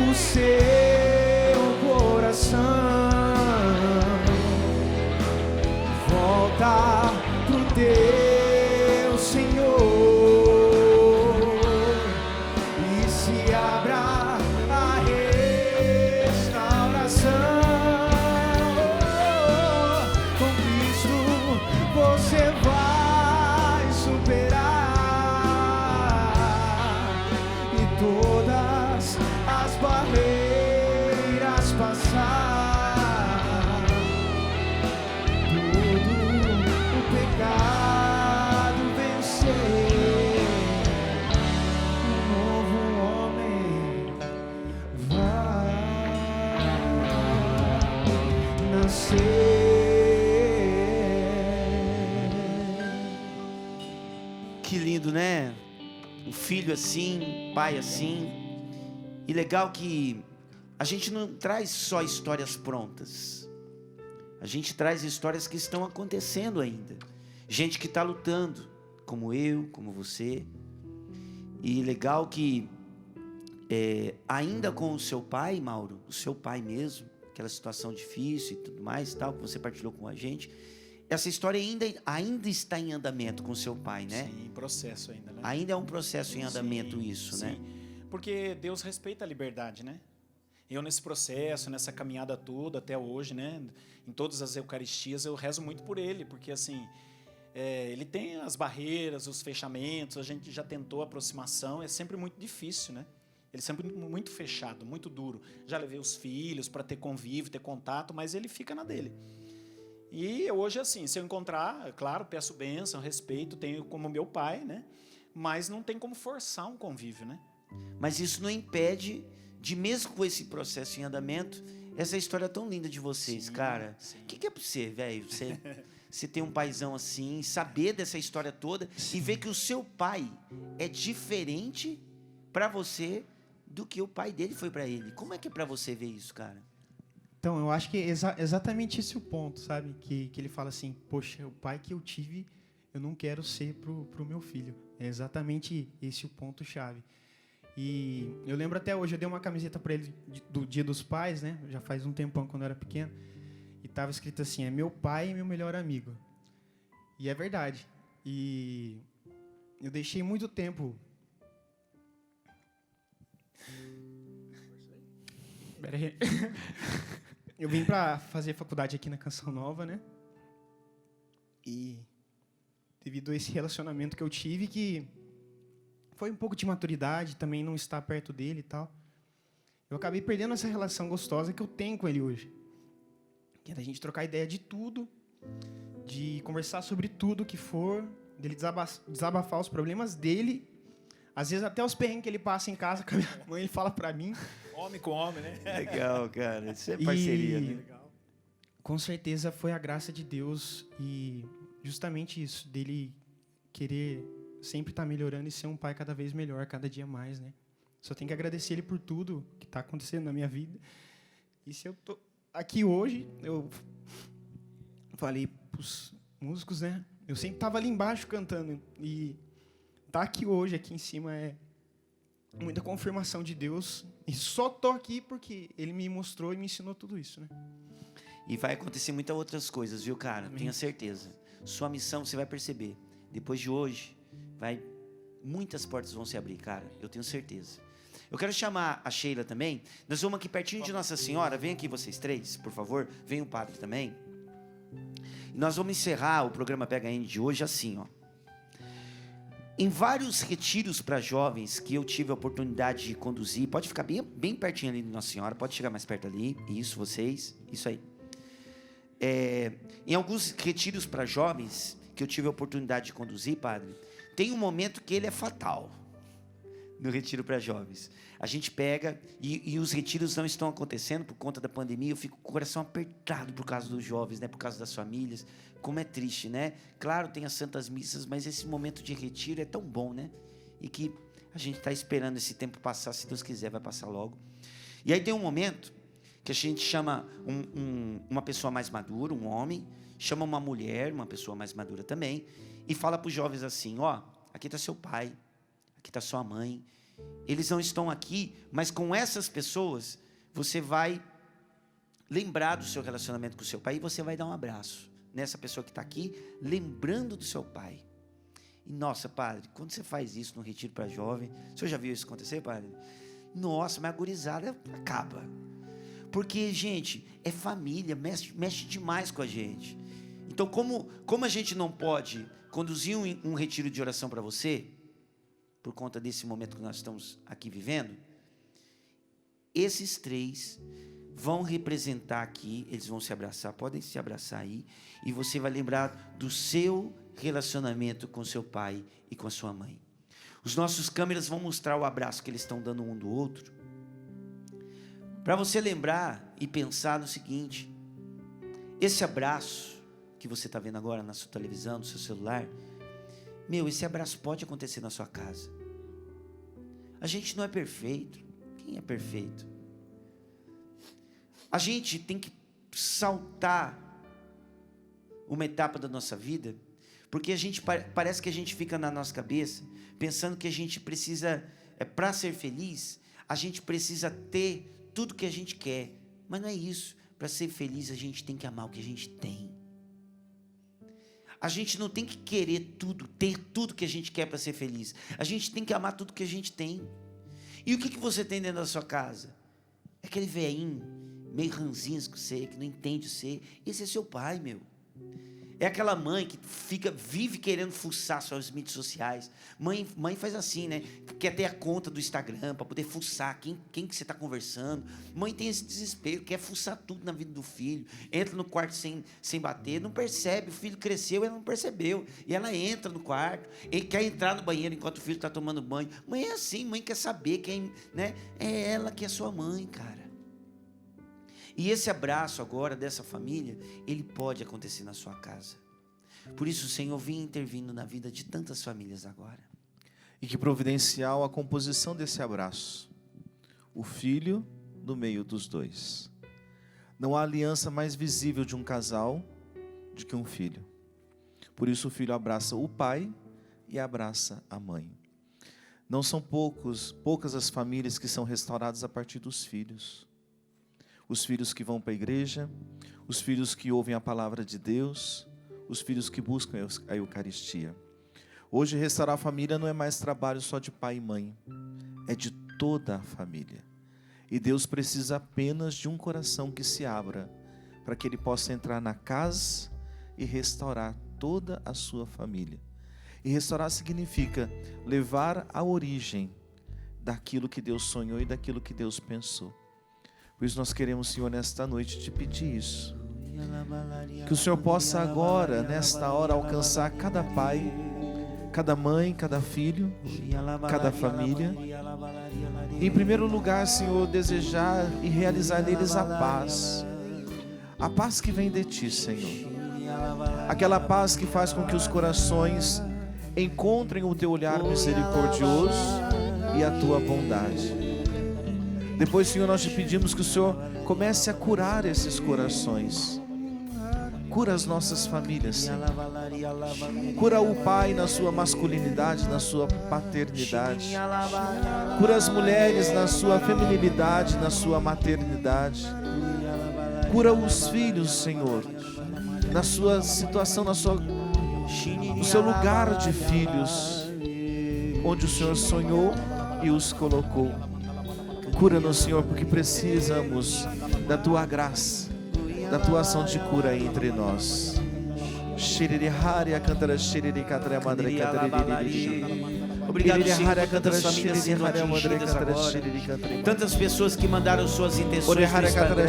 o seu coração. você. Que lindo, né? Um filho assim, pai assim. E legal que a gente não traz só histórias prontas. A gente traz histórias que estão acontecendo ainda. Gente que está lutando, como eu, como você. E legal que ainda com o seu pai, Mauro, o seu pai mesmo, aquela situação difícil e tudo mais, tal, que você partilhou com a gente, essa história ainda está em andamento com o seu pai, né? Sim, processo ainda, né? Ainda é um processo em andamento Sim, isso, sim. né? Porque Deus respeita a liberdade, né? Eu nesse processo, nessa caminhada toda até hoje, né? Em todas as eucaristias eu rezo muito por ele, porque assim, ele tem as barreiras, os fechamentos, a gente já tentou aproximação, é sempre muito difícil, né? Ele sempre muito fechado, muito duro. Já levei os filhos para ter convívio, ter contato, mas ele fica na dele. E hoje, assim, se eu encontrar, claro, peço bênção, respeito, tenho como meu pai, né? Mas não tem como forçar um convívio, né? Mas isso não impede de, mesmo com esse processo em andamento, essa história tão linda de vocês, Sim, cara. sim. O que é pra você, velho? Você ter um paizão assim, saber dessa história toda e ver que o seu pai é diferente pra você do que o pai dele foi pra ele. Como é que é pra você ver isso, cara? Então, eu acho que é exatamente esse o ponto, sabe? Que ele fala assim, poxa, o pai que eu tive, eu não quero ser pro meu filho. É exatamente esse o ponto-chave. E eu lembro até hoje, eu dei uma camiseta para ele do Dia dos Pais, né? Já faz um tempão, quando eu era pequeno. E tava escrito assim, é meu pai e meu melhor amigo. E é verdade. E eu deixei muito tempo... Pera aí. Eu vim para fazer faculdade aqui na Canção Nova, né? E devido a esse relacionamento que eu tive, que foi um pouco de maturidade, também não estar perto dele e tal, eu acabei perdendo essa relação gostosa que eu tenho com ele hoje. Que é da gente trocar ideia de tudo, de conversar sobre tudo que for, dele desabafar os problemas dele, às vezes até os perrengues que ele passa em casa com a minha mãe, ele fala pra mim. Homem com homem, né? Legal, cara. Isso é parceria, né? Legal. Com certeza foi a graça de Deus e justamente isso, dele querer sempre estar melhorando e ser um pai cada vez melhor, cada dia mais, né? Só tenho que agradecer ele por tudo que está acontecendo na minha vida. E se eu tô aqui hoje, eu falei pros músicos, né? Eu sempre estava ali embaixo cantando e tá aqui hoje, aqui em cima, é muita confirmação de Deus. E só tô aqui porque ele me mostrou e me ensinou tudo isso, né? E vai acontecer muitas outras coisas, viu, cara? Amém. Tenha certeza. Sua missão, você vai perceber. Depois de hoje, muitas portas vão se abrir, cara. Eu tenho certeza. Eu quero chamar a Sheila também. Nós vamos aqui pertinho de Nossa Senhora. Vem aqui vocês três, por favor. Vem o padre também. E nós vamos encerrar o programa PHN de hoje assim, ó. Em vários retiros para jovens que eu tive a oportunidade de conduzir, pode ficar bem pertinho ali de Nossa Senhora, pode chegar mais perto ali, isso, vocês, isso aí. Em alguns retiros para jovens que eu tive a oportunidade de conduzir, padre, tem um momento que ele é fatal no retiro para jovens. A gente pega e os retiros não estão acontecendo por conta da pandemia, eu fico com o coração apertado por causa dos jovens, né, por causa das famílias. Como é triste, né? Claro, tem as santas missas, mas esse momento de retiro é tão bom, né? E que a gente está esperando esse tempo passar, se Deus quiser, vai passar logo. E aí tem um momento que a gente chama uma pessoa mais madura, um homem, chama uma mulher, uma pessoa mais madura também, e fala para os jovens assim, ó, aqui está seu pai, aqui está sua mãe, eles não estão aqui, mas com essas pessoas, você vai lembrar do seu relacionamento com o seu pai e você vai dar um abraço nessa pessoa que está aqui, lembrando do seu pai. E nossa, padre, quando você faz isso no retiro para jovem, o senhor já viu isso acontecer, padre? Nossa, mas a gurizada acaba. Porque, gente, é família, mexe demais com a gente. Então, como a gente não pode conduzir um retiro de oração para você, por conta desse momento que nós estamos aqui vivendo, esses três vão representar aqui, eles vão se abraçar, podem se abraçar aí, e você vai lembrar do seu relacionamento com seu pai e com a sua mãe. Os nossos câmeras vão mostrar o abraço que eles estão dando um do outro, para você lembrar e pensar no seguinte: Esse abraço que você está vendo agora na sua televisão, no seu celular, esse abraço pode acontecer na sua casa. A gente não é perfeito. Quem é perfeito? A gente tem que saltar uma etapa da nossa vida, porque a gente parece que a gente fica na nossa cabeça pensando que a gente precisa, para ser feliz, a gente precisa ter tudo que a gente quer. Mas não é isso. Para ser feliz, a gente tem que amar o que a gente tem. A gente não tem que querer tudo, ter tudo que a gente quer para ser feliz. A gente tem que amar tudo que a gente tem. E o que você tem dentro da sua casa? É aquele velhinho, meio ranzinhos com você, que não entende você. Esse é seu pai, meu. É aquela mãe que vive querendo fuçar suas mídias sociais. Mãe faz assim, né? Quer ter a conta do Instagram para poder fuçar quem que você está conversando. Mãe tem esse desespero, quer fuçar tudo na vida do filho. Entra no quarto sem bater, não percebe. O filho cresceu, ela não percebeu. E ela entra no quarto, ele quer entrar no banheiro enquanto o filho está tomando banho. Mãe é assim, mãe quer saber quem, né? É ela que é sua mãe, cara. E esse abraço agora dessa família, ele pode acontecer na sua casa. Por isso o Senhor vem intervindo na vida de tantas famílias agora. E que providencial a composição desse abraço. O filho no meio dos dois. Não há aliança mais visível de um casal do que um filho. Por isso o filho abraça o pai e abraça a mãe. Não são poucas as famílias que são restauradas a partir dos filhos. Os filhos que vão para a igreja, os filhos que ouvem a palavra de Deus, os filhos que buscam a Eucaristia. Hoje restaurar a família não é mais trabalho só de pai e mãe, é de toda a família. E Deus precisa apenas de um coração que se abra, para que Ele possa entrar na casa e restaurar toda a sua família. E restaurar significa levar à origem daquilo que Deus sonhou e daquilo que Deus pensou. Por isso nós queremos, Senhor, nesta noite te pedir isso. Que o Senhor possa agora, nesta hora, alcançar cada pai, cada mãe, cada filho, cada família. Em primeiro lugar, Senhor, desejar e realizar neles a paz. A paz que vem de Ti, Senhor. Aquela paz que faz com que os corações encontrem o Teu olhar misericordioso e a Tua bondade. Depois, Senhor, nós te pedimos que o Senhor comece a curar esses corações. Cura as nossas famílias, Senhor. Cura o pai na sua masculinidade, na sua paternidade. Cura as mulheres na sua feminilidade, na sua maternidade. Cura os filhos, Senhor, na sua situação, no seu lugar de filhos, onde o Senhor sonhou e os colocou. Cura-nos, Senhor, porque precisamos da Tua graça, da Tua ação de cura entre nós. Obrigado, Senhor, por tantas famílias sendo atingidas agora. Tantas pessoas que mandaram suas intenções no Instagram.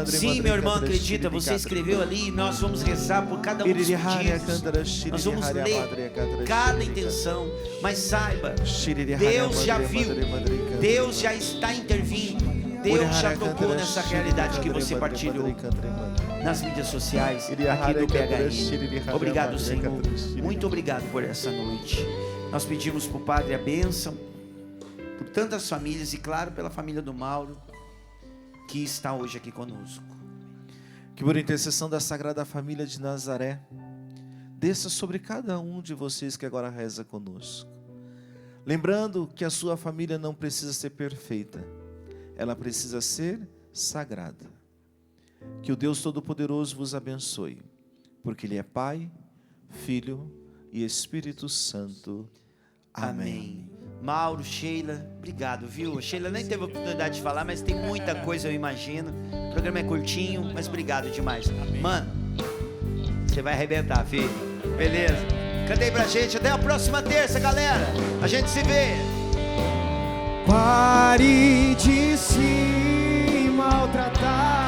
Sim, meu irmão, acredita, você escreveu ali e nós vamos rezar por cada um dos pedidos. Nós vamos ler cada intenção. Mas saiba, Deus já viu, Deus já está intervindo, Deus já tocou nessa realidade que você partilhou nas mídias sociais, aqui do PHN. Obrigado, Senhor. Muito obrigado por essa noite. Nós pedimos para o Padre a bênção por tantas famílias e, claro, pela família do Mauro, que está hoje aqui conosco. Que por intercessão da Sagrada Família de Nazaré, desça sobre cada um de vocês que agora reza conosco. Lembrando que a sua família não precisa ser perfeita, ela precisa ser sagrada. Que o Deus Todo-Poderoso vos abençoe, porque Ele é Pai, Filho e Espírito Santo. Amém. Mauro, Sheila, obrigado, viu? A Sheila nem teve a oportunidade de falar, mas tem muita coisa, eu imagino. O programa é curtinho, mas obrigado demais. Mano, você vai arrebentar, filho. Beleza? Canta aí pra gente. Até a próxima terça, galera. A gente se vê. Pare de se maltratar.